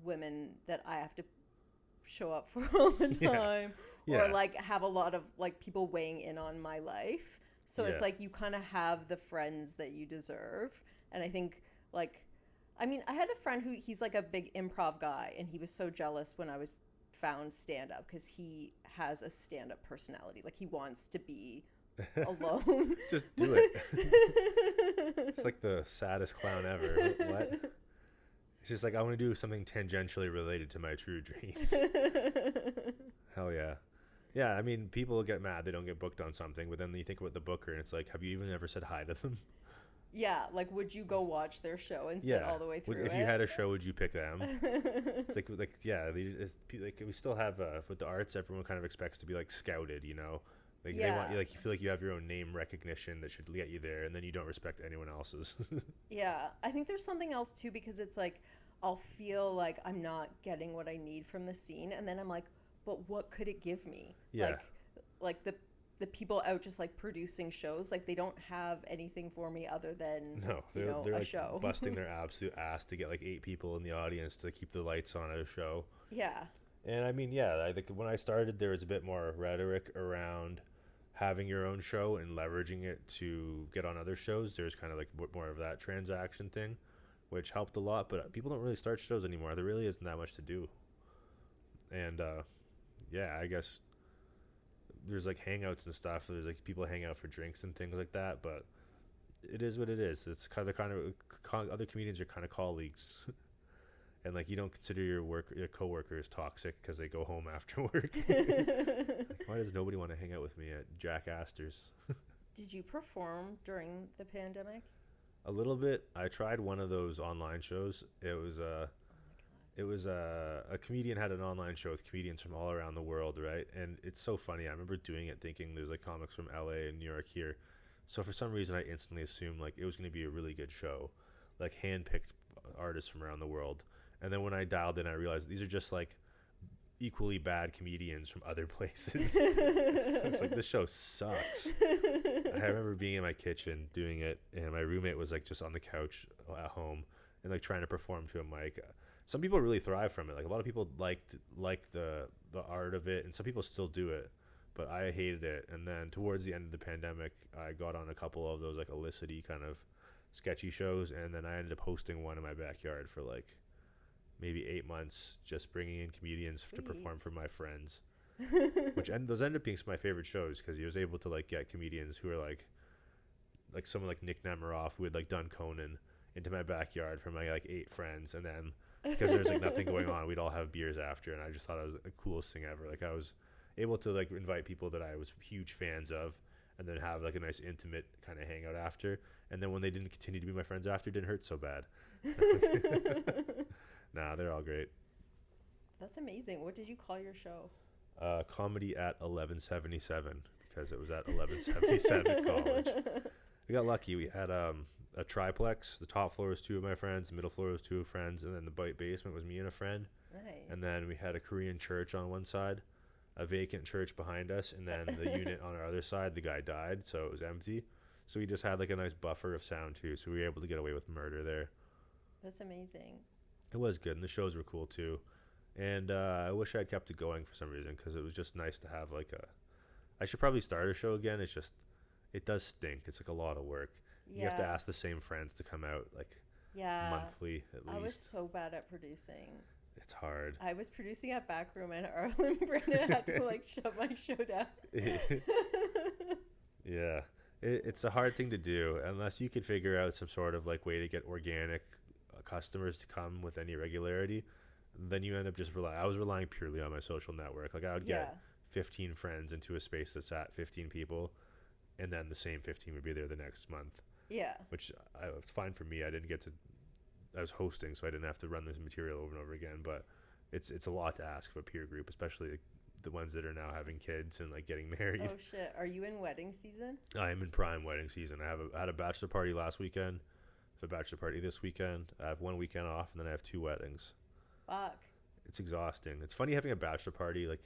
women that I have to show up for all the time, or like have a lot of like people weighing in on my life. So it's like you kind of have the friends that you deserve. And I think like, I mean, I had a friend he's like a big improv guy, and he was so jealous when I was found stand-up because he has a stand-up personality. Like he wants to be alone. Just do it. It's like the saddest clown ever. What? It's just like, I want to do something tangentially related to my true dreams. Hell yeah. Yeah, I mean, people get mad they don't get booked on something, but then you think about the booker and it's like, have you even ever said hi to them? Yeah, like, would you go watch their show and sit all the way through If you had a show, would you pick them? It's like we still have, with the arts, everyone kind of expects to be, like, scouted, you know? Like, they want you, like, you feel like you have your own name recognition that should get you there, and then you don't respect anyone else's. Yeah, I think there's something else, too, because it's like, I'll feel like I'm not getting what I need from the scene, and then I'm like, but what could it give me? Yeah. Like the people out just like producing shows, like they don't have anything for me other than they're a like show. Busting their absolute ass to get like 8 people in the audience to keep the lights on at a show. Yeah. And I mean, I think when I started, there was a bit more rhetoric around having your own show and leveraging it to get on other shows. There's kind of like more of that transaction thing, which helped a lot. But people don't really start shows anymore. There really isn't that much to do. And I guess there's like hangouts and stuff. There's like people hang out for drinks and things like that. But it is what it is. It's kind of other comedians are kind of colleagues. And like you don't consider your coworkers toxic because they go home after work. Like, why does nobody want to hang out with me at Jack Astor's? Did you perform during the pandemic? A little bit. I tried one of those online shows. It was a comedian had an online show with comedians from all around the world, right? And it's so funny. I remember doing it thinking there's like comics from LA and New York here. So for some reason, I instantly assumed like it was going to be a really good show, like hand-picked artists from around the world. And then when I dialed in, I realized these are just like equally bad comedians from other places. It's like, this show sucks. I remember being in my kitchen doing it, and my roommate was like just on the couch at home and like trying to perform to a mic. Some people really thrive from it. Like a lot of people liked the art of it, and some people still do it. But I hated it. And then towards the end of the pandemic, I got on a couple of those like illicity kind of sketchy shows, and then I ended up hosting one in my backyard for like maybe 8 months, just bringing in comedians to perform for my friends. Those ended up being some of my favorite shows because he was able to like get comedians who are like someone like Nick Nemiroff, who had like done Conan, into my backyard for my like 8 friends, and then because there's like nothing going on, we'd all have beers after, and I just thought it was the coolest thing ever. Like I was able to like invite people that I was huge fans of, and then have like a nice intimate kind of hangout after, and then when they didn't continue to be my friends after, it didn't hurt so bad. Nah, they're all great. That's amazing. What did you call your show? Comedy at 1177, because it was at 1177 college. We got lucky. We had a triplex. The top floor was 2 of my friends, the middle floor was 2 friends, and then the basement was me and a friend. Nice. And then we had a Korean church on one side, a vacant church behind us, and then the unit on our other side, the guy died, so it was empty. So we just had like a nice buffer of sound too, so we were able to get away with murder there. That's amazing. It was good, and the shows were cool too. And I wish I had kept it going for some reason, because it was just nice to have like I should probably start a show again. It's just, it does stink. It's like a lot of work. Yeah. You have to ask the same friends to come out like monthly at least. I was so bad at producing. It's hard. I was producing at Backroom, and Arlen Brennan had to like shut my show down. Yeah. It's a hard thing to do unless you could figure out some sort of like way to get organic customers to come with any regularity. Then you end up just I was relying purely on my social network. Like I would get 15 friends into a space that's at 15 people, and then the same 15 would be there the next month. Yeah. Which was fine for me. I was hosting, so I didn't have to run this material over and over again. But it's a lot to ask of a peer group, especially the ones that are now having kids and like getting married. Oh shit! Are you in wedding season? I am in prime wedding season. I had a bachelor party last weekend. I have a bachelor party this weekend. I have 1 weekend off, and then I have 2 weddings. Fuck. It's exhausting. It's funny having a bachelor party like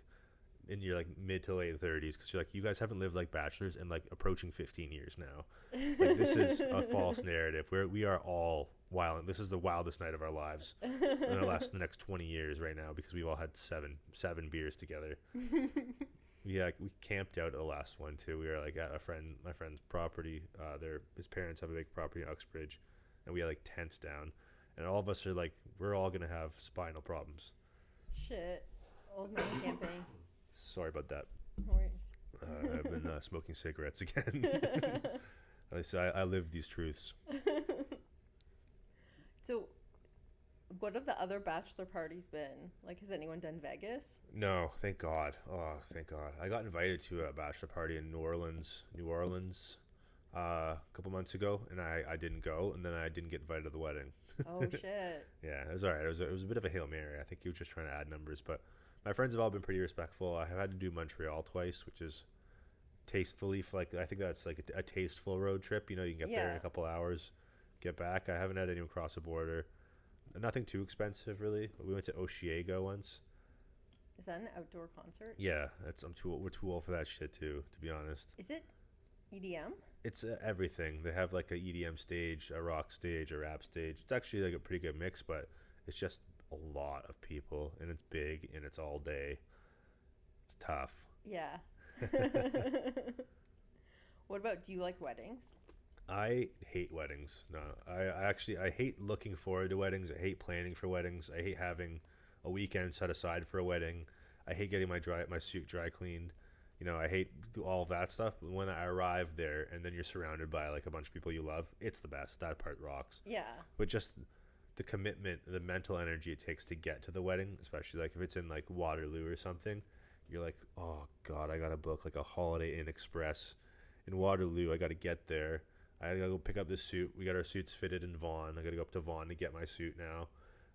in your like mid to late 30s, because you're like, you guys haven't lived like bachelors in like approaching 15 years now. Like, this is a false narrative. We are all wild. This is the wildest night of our lives. And it'll last the next 20 years right now, because we've all had seven beers together. Yeah, we camped out at the last one too. We were like at my friend's property. His parents have a big property in Uxbridge, and we had like tents down, and all of us are like, we're all gonna have spinal problems. Shit, old man camping. Sorry about that. No worries. I've been smoking cigarettes again. At least I live these truths. So, what have the other bachelor parties been? Like, has anyone done Vegas? No, thank God. Oh, thank God. I got invited to a bachelor party in New Orleans, a couple months ago, and I didn't go, and then I didn't get invited to the wedding. Oh, shit. Yeah, it was all right. It was a bit of a Hail Mary. I think he was just trying to add numbers, but my friends have all been pretty respectful. I have had to do Montreal twice, which is tastefully, I think that's like a tasteful road trip. You know, you can get there in a couple hours, get back. I haven't had anyone cross a border. Nothing too expensive, really. We went to Oshiego once. Is that an outdoor concert? Yeah, we're too old for that shit too, to be honest. Is it EDM? It's everything. They have like a EDM stage, a rock stage, a rap stage. It's actually like a pretty good mix, but it's just a lot of people, and it's big, and it's all day. It's tough. Yeah. What about, do you like weddings? I hate weddings. No, I hate looking forward to weddings. I hate planning for weddings. I hate having a weekend set aside for a wedding. I hate getting my suit dry cleaned. You know, I hate all of that stuff. But when I arrive there and then you're surrounded by like a bunch of people you love, it's the best. That part rocks. Yeah. But just the commitment, the mental energy it takes to get to the wedding, especially like if it's in like Waterloo or something, you're like, oh God, I got to book like a Holiday Inn Express in Waterloo. I got to get there. I gotta go pick up this suit. We got our suits fitted in Vaughan. I gotta go up to Vaughan to get my suit now.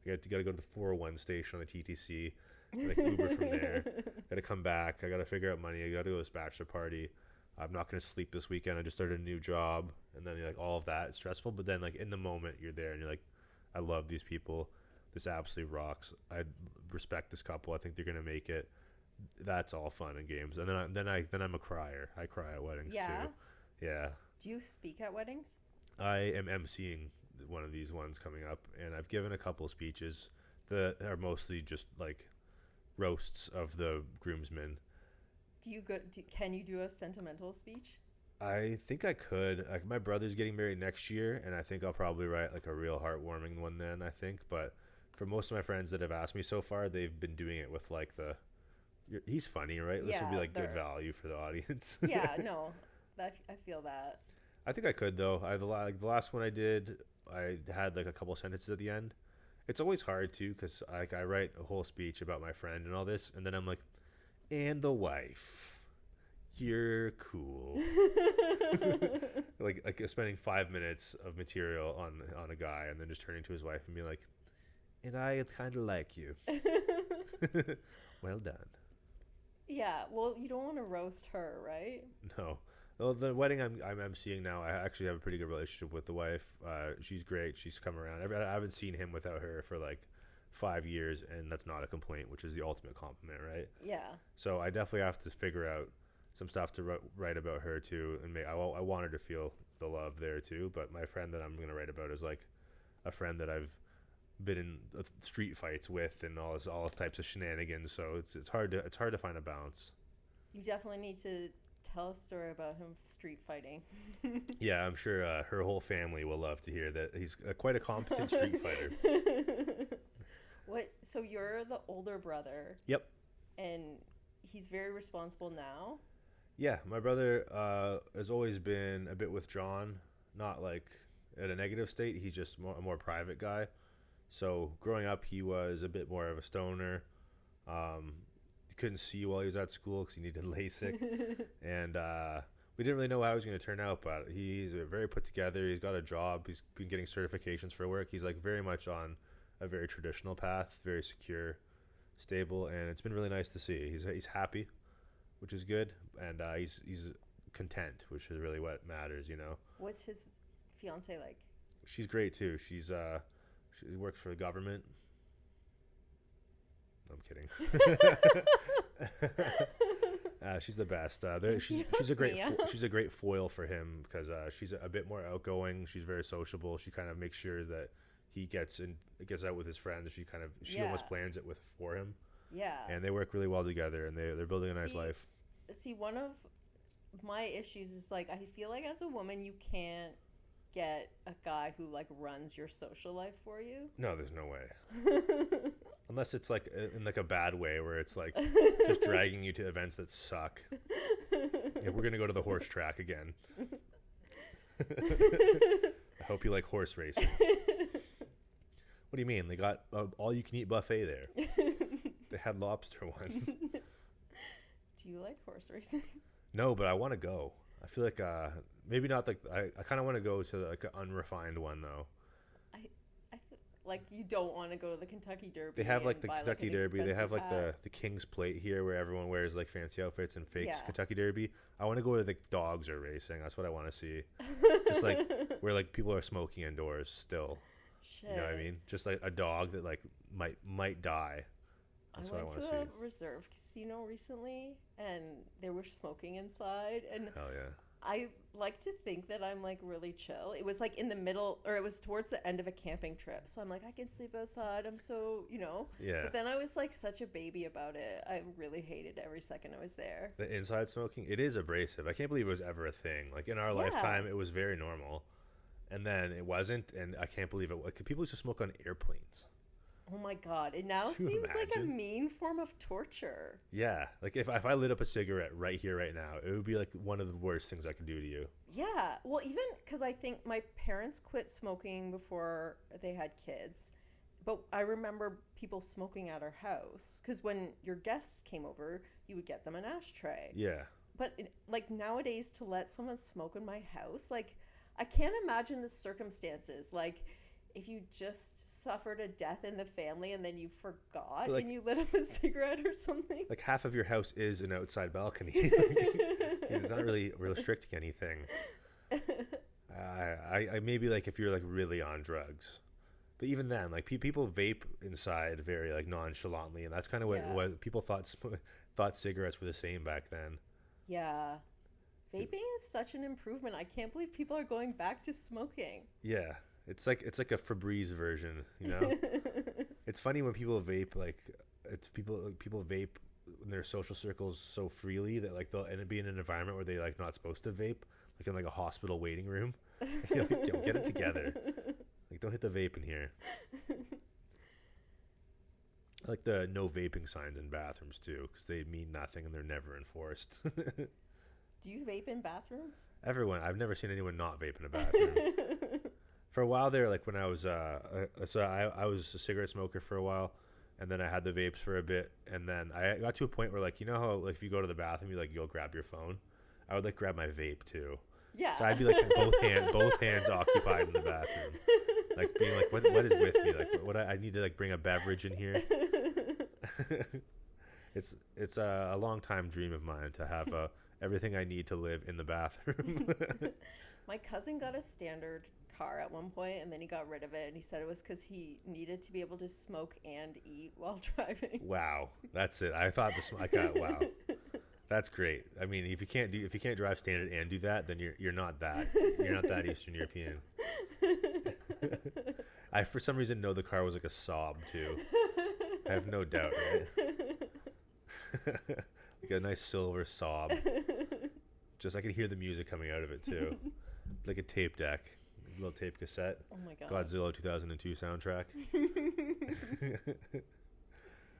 I gotta go to the 401 station on the TTC, like Uber from there. Gotta come back. I gotta figure out money. I gotta go to this bachelor party. I'm not going to sleep this weekend. I just started a new job. And then you're like, all of that is stressful. But then like in the moment you're there and you're like, I love these people. This absolutely rocks. I respect this couple. I think they're going to make it. That's all fun and games. And then I'm a crier. I cry at weddings too. Yeah. Do you speak at weddings? I am emceeing one of these ones coming up, and I've given a couple speeches that are mostly just like roasts of the groomsmen. Can you do a sentimental speech? I think I could. Like, my brother's getting married next year, and I think I'll probably write like a real heartwarming one then, I think. But for most of my friends that have asked me so far, they've been doing it with like he's funny, right? This will be like good value for the audience. Yeah, no, I feel that. I think I could though. The last one I did, I had like a couple sentences at the end. It's always hard too, because I write a whole speech about my friend and all this, and then I'm like, and the wife. You're cool. like spending 5 minutes of material on a guy and then just turning to his wife and being like, and I kind of like you. Well done. Yeah, well, you don't want to roast her, right? No. Well, the wedding I'm emceeing now, I actually have a pretty good relationship with the wife. She's great. She's come around. I haven't seen him without her for like 5 years, and that's not a complaint, which is the ultimate compliment, right? Yeah. So I definitely have to figure out some stuff to write about her too, and I want her to feel the love there too. But my friend that I'm going to write about is like a friend that I've been in street fights with and all types of shenanigans. So it's hard to find a balance. You definitely need to tell a story about him street fighting. Yeah, I'm sure her whole family will love to hear that he's quite a competent street fighter. So you're the older brother? Yep. And he's very responsible now? Yeah, my brother has always been a bit withdrawn, not like in a negative state. He's just a more private guy. So growing up, he was a bit more of a stoner. He couldn't see while he was at school because he needed LASIK. And we didn't really know how he was going to turn out, but he's very put together. He's got a job. He's been getting certifications for work. He's like very much on a very traditional path, very secure, stable, and it's been really nice to see. He's happy, which is good, and he's content, which is really what matters, you know. What's his fiance like? She's great too. She works for the government. I'm kidding. She's the best. She's a great foil for him because she's a bit more outgoing. She's very sociable. She kind of makes sure that he gets out with his friends. She almost plans it for him. Yeah. And they work really well together, and they're building a nice life. See, one of my issues is like I feel like as a woman you can't get a guy who like runs your social life for you. No, there's no way. Unless it's like in like a bad way where it's like just dragging you to events that suck. Yeah, we're gonna go to the horse track again. I hope you like horse racing. What do you mean? They got all you can eat buffet there. They had lobster once. Do you like horse racing? No, but I want to go. I feel like maybe not like I kind of want to go to like an unrefined one though. I feel like you don't want to go to the Kentucky Derby. They have like the Kentucky Derby. They have like the King's Plate here where everyone wears like fancy outfits and fakes Kentucky Derby. I want to go where the dogs are racing. That's what I want to see. Just like where like people are smoking indoors still. Shit. You know what I mean? Just like a dog that like might die. That's I went to a reserve casino recently, and they were smoking inside, and hell yeah. I like to think that I'm like really chill. It was like in the middle, or it was towards the end of a camping trip, so I'm like, I can sleep outside. I'm so, Yeah. But then I was like such a baby about it. I really hated every second I was there. The inside smoking, it is abrasive. I can't believe it was ever a thing. Like in our lifetime, it was very normal, and then it wasn't, and I can't believe it. Like, people used to smoke on airplanes. Oh my God. It now seems like a mean form of torture. Yeah. Like if I lit up a cigarette right here, right now, it would be like one of the worst things I could do to you. Yeah. Well, even because I think my parents quit smoking before they had kids. But I remember people smoking at our house. Because when your guests came over, you would get them an ashtray. Yeah. But like nowadays to let someone smoke in my house, like I can't imagine the circumstances. Like if you just suffered a death in the family and then you forgot Like, and you lit up a cigarette or something. like half of your house is an outside balcony. It's not really restricting anything. I maybe like if you're like really on drugs, but even then, like people vape inside very like nonchalantly, and that's kind of what people thought cigarettes were the same back then. Yeah. Vaping is such an improvement. I can't believe people are going back to smoking. Yeah, it's like a Febreze version, you know. It's funny when people vape, like it's people vape in their social circles so freely that like they'll end up being in an environment where they like not supposed to vape, like in like a hospital waiting room. You're like, yo, get it together. Like, don't hit the vape in here. I like the no vaping signs in bathrooms too, because they mean nothing and they're never enforced. Do you vape in bathrooms? Everyone, I've never seen anyone not vape in a bathroom. For a while there, like when I was, I was a cigarette smoker for a while, and then I had the vapes for a bit, and then I got to a point where, like, you know how like if you go to the bathroom, you'll grab your phone. I would like grab my vape too. Yeah. So I'd be like both hands occupied in the bathroom, like being like, what is with me? Like, what I need to like bring a beverage in here. It's a long time dream of mine to have everything I need to live in the bathroom. My cousin got a standard car at one point, and then he got rid of it, and he said it was because he needed to be able to smoke and eat while driving. Wow, that's it. I thought wow, that's great. I mean, if you can't drive standard and do that, then you're not that Eastern European. I for some reason know the car was like a sob too. I have no doubt, right? Like a nice silver sob. Just I can hear the music coming out of it too, like a tape deck, a little tape cassette. Oh my god! Godzilla 2002 soundtrack.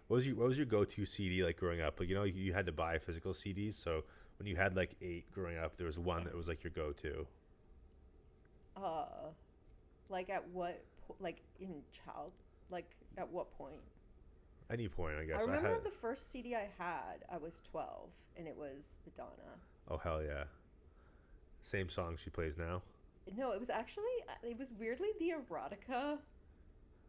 What was your go-to CD like growing up? Like, you know, you had to buy physical CDs, so when you had like 8 growing up, there was one that was like your go-to. Like at what like at what point? Any point, I guess. I remember the first CD I had, I was 12, and it was Madonna. Oh, hell yeah. Same song she plays now? No, it was weirdly the Erotica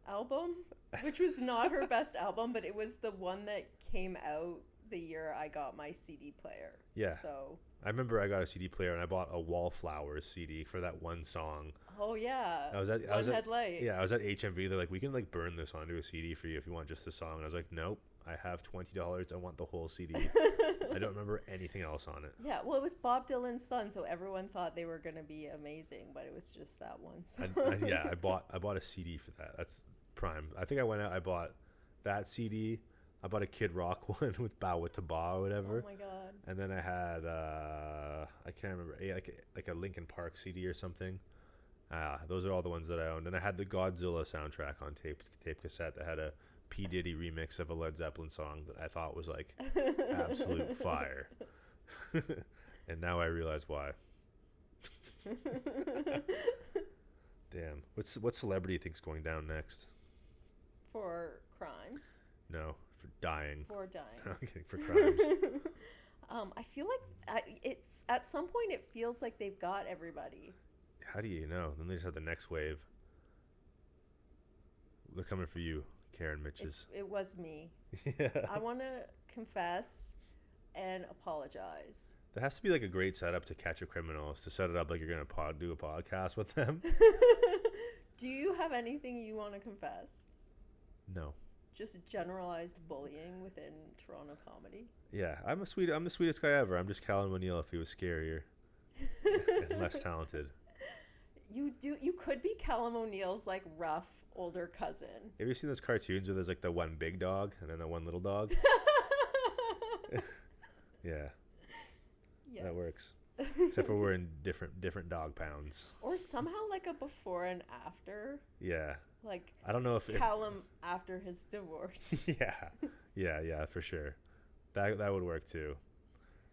album, which was not her best album, but it was the one that came out the year I got my CD player. Yeah. So I remember I got a CD player and I bought a Wallflowers CD for that one song. Oh yeah. I was at Headlight. Yeah, I was at HMV. They're like, we can like burn this onto a CD for you if you want just the song. And I was like, nope. I have $20. I want the whole CD. I don't remember anything else on it. Yeah, well, it was Bob Dylan's son, so everyone thought they were going to be amazing, but it was just that one song. I bought a CD for that. That's prime. I think I went out. I bought that CD. I bought a Kid Rock one with Bow to Ba or whatever. Oh my god! And then I had I can't remember like a Linkin Park CD or something. Those are all the ones that I owned. And I had the Godzilla soundtrack on tape cassette that had a P. Diddy remix of a Led Zeppelin song that I thought was like absolute fire. And now I realize why. Damn. What celebrity thinks going down next? For crimes? No, for dying. For dying. I'm kidding, for crimes. I feel like it's at some point it feels like they've got everybody. How do you know? Then they just have the next wave. They're coming for you, Karen Mitches. It was me. Yeah. I want to confess and apologize. There has to be like a great setup to catch a criminal. Is to set it up like you're going to do a podcast with them. Do you have anything you want to confess? No. Just generalized bullying within Toronto comedy? Yeah, I'm the sweetest guy ever. I'm just Callan O'Neill if he was scarier and less talented. You could be Callum O'Neill's like rough older cousin. Have you seen those cartoons where there's like the one big dog and then the one little dog? Yeah. Yes. That works. Except for we're in different dog pounds. Or somehow like a before and after. Yeah. Like I don't know if Callum after his divorce. Yeah, for sure. That would work too.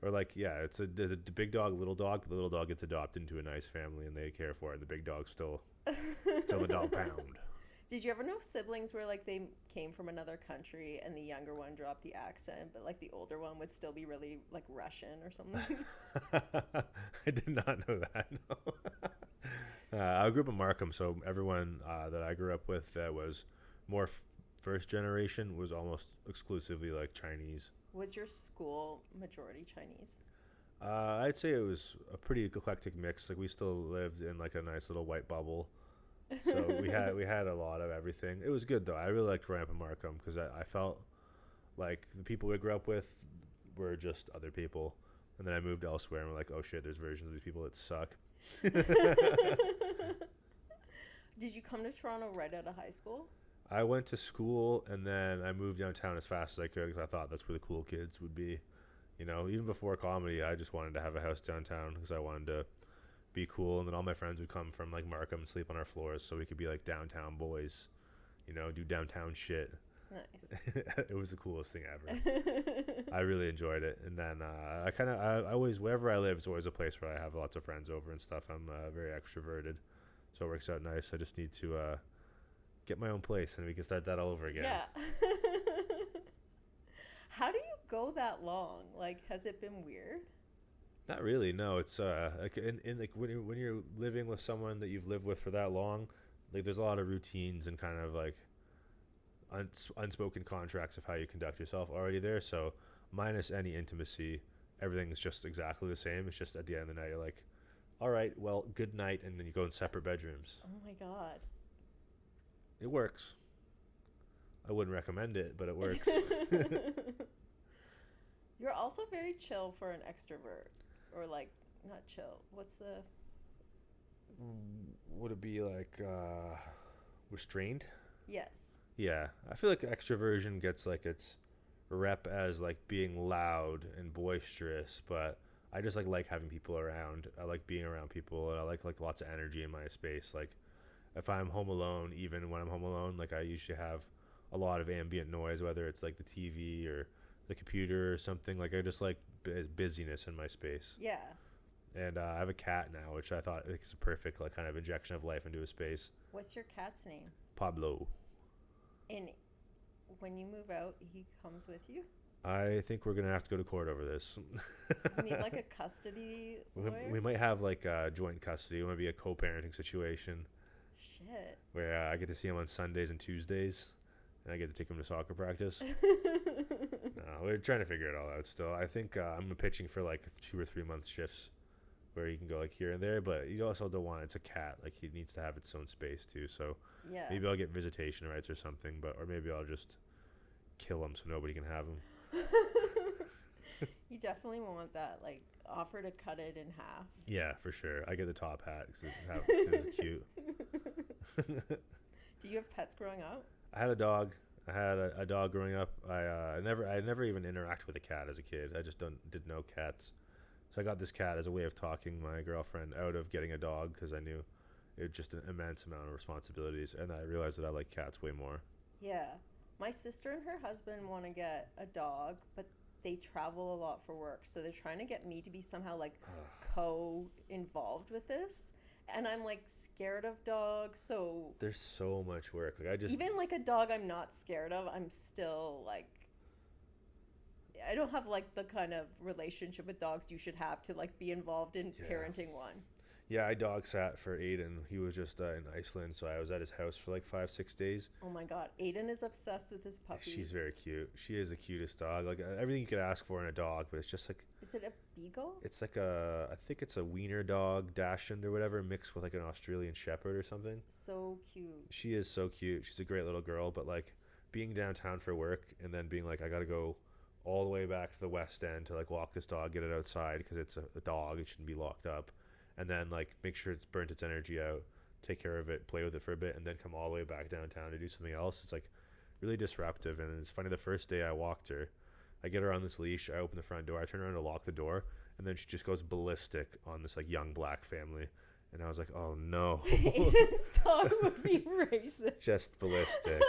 Or like, yeah, it's the big dog, little dog, but the little dog gets adopted into a nice family and they care for it. The big dog's still the dog pound. Did you ever know siblings where like they came from another country and the younger one dropped the accent, but like the older one would still be really like Russian or something? I did not know that. No. I grew up in Markham, so everyone that I grew up with that was more first generation was almost exclusively like Chinese. Was your school majority Chinese? I'd say it was a pretty eclectic mix. Like we still lived in like a nice little white bubble, so we had a lot of everything. It was good though. I really liked growing up in Markham because I felt like the people we grew up with were just other people, and then I moved elsewhere and we're like, oh shit, there's versions of these people that suck. Did you come to Toronto right out of high school? I went to school and then I moved downtown as fast as I could because I thought that's where the cool kids would be. You know, even before comedy, I just wanted to have a house downtown because I wanted to be cool. And then all my friends would come from like Markham and sleep on our floors so we could be like downtown boys, you know, do downtown shit. Nice. It was the coolest thing ever. I really enjoyed it. And then I always, wherever I live, it's always a place where I have lots of friends over and stuff. I'm very extroverted, so it works out nice. I just need to get my own place and we can start that all over again. Yeah. How do you go that long? Like, has it been weird? Not really. No, it's like in like when you're living with someone that you've lived with for that long, like there's a lot of routines and kind of like unspoken contracts of how you conduct yourself already there. So minus any intimacy, everything's just exactly the same. It's just at the end of the night, you're like, all right, well, good night, and then you go in separate bedrooms. Oh my God. It works. I wouldn't recommend it, but it works. You're also very chill for an extrovert. Or like, not chill. What's the... Would it be like restrained? Yes. Yeah. I feel like extroversion gets like its rep as like being loud and boisterous, but I just like having people around. I like being around people, and I like lots of energy in my space. Like if I'm home alone, even when I'm home alone, like I usually have a lot of ambient noise, whether it's like the TV or the computer or something. Like I just like busyness in my space. Yeah. And I have a cat now, which I thought is a perfect like kind of injection of life into a space. What's your cat's name? Pablo. And when you move out, he comes with you? I think we're gonna have to go to court over this. You need like a custody lawyer? We might have like joint custody. It might be a co-parenting situation. Shit. Where I get to see him on Sundays and Tuesdays, and I get to take him to soccer practice. We're trying to figure it all out still. I think I'm pitching for like 2 or 3 month shifts where you can go like here and there, but you also don't want, it's a cat, like he needs to have its own space too. So yeah, maybe I'll get visitation rights or something, or maybe I'll just kill him so nobody can have him. You definitely want that, like offer to cut it in half. Yeah, for sure. I get the top hat because it's cute. Do you have pets growing up? I had a dog. I had a dog growing up. I never even interacted with a cat as a kid. I just didn't know cats. So I got this cat as a way of talking my girlfriend out of getting a dog because I knew it was just an immense amount of responsibilities, and I realized that I like cats way more. Yeah. My sister and her husband want to get a dog, but they travel a lot for work, so they're trying to get me to be somehow like co-involved with this. And I'm like scared of dogs, so there's so much work. Like I just even like a dog I'm not scared of, I'm still like I don't have like the kind of relationship with dogs you should have to like be involved in parenting one. Yeah, I dog sat for Aiden. He was just in Iceland, so I was at his house for like 5-6 days. Oh my God, Aiden is obsessed with his puppy. She's very cute. She is the cutest dog. Like everything you could ask for in a dog, but it's just like. Is it a beagle? It's like I think it's a wiener dog, Dachshund or whatever, mixed with like an Australian Shepherd or something. So cute. She is so cute. She's a great little girl, but like being downtown for work and then being like, I got to go all the way back to the West End to like walk this dog, get it outside because it's a dog. It shouldn't be locked up. And then like make sure it's burnt its energy out, take care of it, play with it for a bit, and then come all the way back downtown to do something else. It's like really disruptive. And it's funny, the first day I walked her, I get her on this leash, I open the front door, I turn around to lock the door, and then she just goes ballistic on this like young black family. And I was like, oh no. Aiden's dog would be racist. Just ballistic.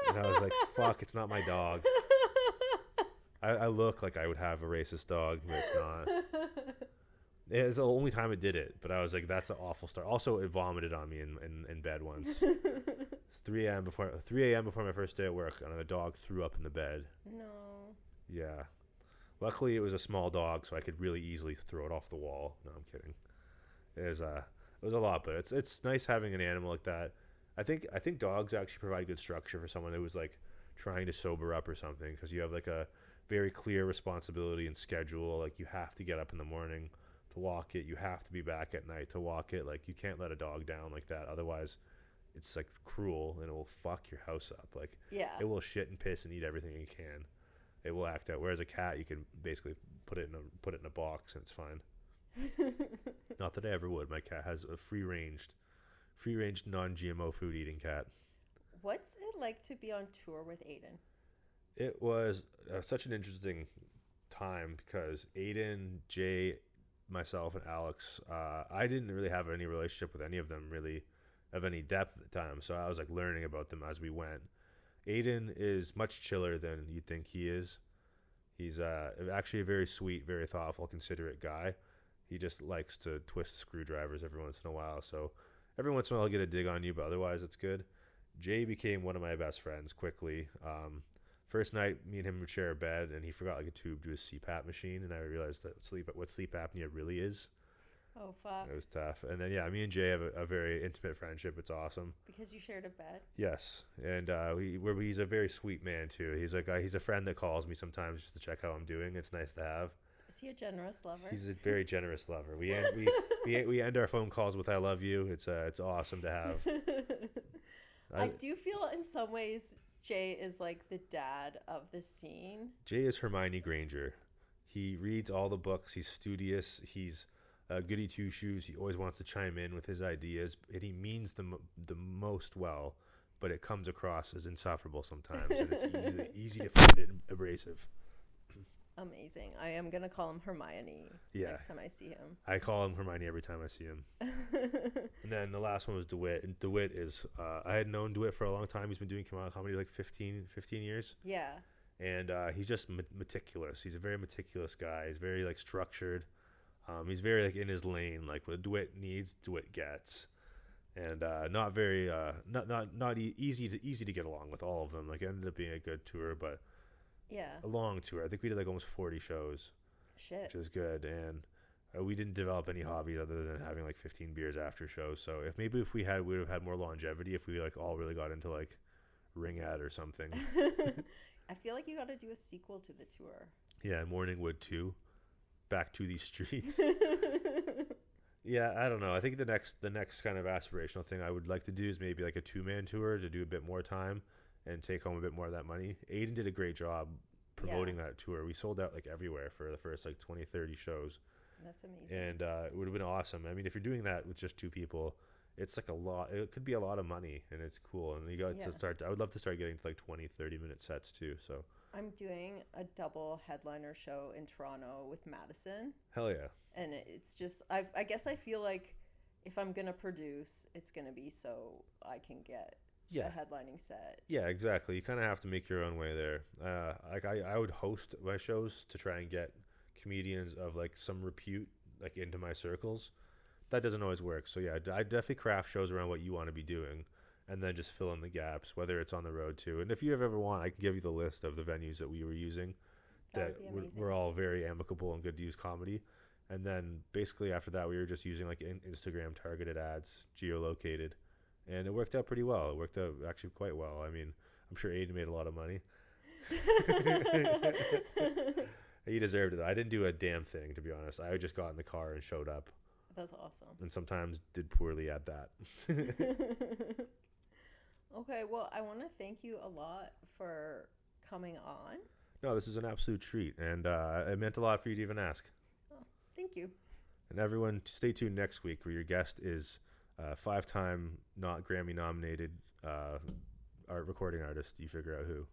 And I was like, fuck, it's not my dog. I look like I would have a racist dog, but it's not. It's the only time it did it, but I was like, that's an awful start. Also, it vomited on me in bed once. It's 3 a.m. before my first day at work, and the dog threw up in the bed. No. Yeah. Luckily, it was a small dog, so I could really easily throw it off the wall. No, I'm kidding. It was a lot, but it's nice having an animal like that. I think dogs actually provide good structure for someone who was like trying to sober up or something, because you have like a very clear responsibility and schedule. Like you have to get up in the morning to walk it. You have to be back at night to walk it. Like you can't let a dog down like that. Otherwise, it's like cruel and it will fuck your house up. Like Yeah. it will shit and piss and eat everything it can. It will act out. Whereas a cat, you can basically put it in a box and it's fine. Not that I ever would. My cat has a free ranged non-GMO food eating cat. What's it like to be on tour with Aiden? It was such an interesting time because Aiden, Jay, myself, and Alex, I didn't really have any relationship with any of them really of any depth at the time. So I was like learning about them as we went. Aiden is much chiller than you'd think he is. He's actually a very sweet, very thoughtful, considerate guy. He just likes to twist screwdrivers every once in a while. So every once in a while I'll get a dig on you, but otherwise it's good. Jay became one of my best friends quickly. First night, me and him would share a bed, and he forgot like a tube to his CPAP machine, and I realized that what sleep apnea really is. Oh, fuck. It was tough. And then, yeah, me and Jay have a very intimate friendship. It's awesome. Because you shared a bed? Yes. And he's a very sweet man, too. He's a friend that calls me sometimes just to check how I'm doing. It's nice to have. Is he a generous lover? He's a very generous lover. We end our phone calls with "I love you." It's awesome to have. I do feel in some ways Jay is like the dad of the scene. Jay is Hermione Granger. He reads all the books. He's studious. He's goody two shoes. He always wants to chime in with his ideas, and he means the most well. But it comes across as insufferable sometimes, and it's easy to find it abrasive. Amazing. I am going to call him Hermione next time I see him. I call him Hermione every time I see him. And then the last one was DeWitt. And DeWitt is, I had known DeWitt for a long time. He's been doing comedy like 15 years. Yeah. And he's just meticulous. He's a very meticulous guy. He's very like structured. He's very like in his lane. Like what DeWitt needs, DeWitt gets. And not very, easy to get along with all of them. Like it ended up being a good tour, but yeah, a long tour. I think we did like almost 40 shows. Shit. Which was good. And we didn't develop any hobbies other than having like 15 beers after shows. So if we would have had more longevity if we like all really got into like ring ad or something. I feel like you got to do a sequel to the tour. Yeah, Morning Wood 2. Back to these streets. Yeah, I don't know. I think the next kind of aspirational thing I would like to do is maybe like a 2-man tour to do a bit more time and take home a bit more of that money. Aiden did a great job promoting that tour. We sold out like everywhere for the first like 20, 30 shows. That's amazing. And it would have been awesome. I mean, if you're doing that with just 2 people, it's like a lot. It could be a lot of money, and it's cool. And you got to start. I would love to start getting to like 20, 30-minute sets too. So I'm doing a double headliner show in Toronto with Madison. Hell yeah. And it's just, I guess I feel like if I'm going to produce, it's going to be so I can get a headlining set. Yeah, exactly. You kind of have to make your own way there. Like I would host my shows to try and get comedians of like some repute like into my circles. That doesn't always work. So yeah, I definitely craft shows around what you want to be doing, and then just fill in the gaps, whether it's on the road too. And if you ever want, I can give you the list of the venues that we were using that were all very amicable and good to use comedy. And then basically after that, we were just using like Instagram targeted ads, geolocated, and it worked out pretty well. It worked out actually quite well. I mean, I'm sure Aiden made a lot of money. He deserved it. I didn't do a damn thing, to be honest. I just got in the car and showed up. That's awesome. And sometimes did poorly at that. Okay, well, I want to thank you a lot for coming on. No, this is an absolute treat, and it meant a lot for you to even ask. Oh, thank you. And everyone, stay tuned next week where your guest is 5-time not Grammy-nominated art recording artist. You figure out who.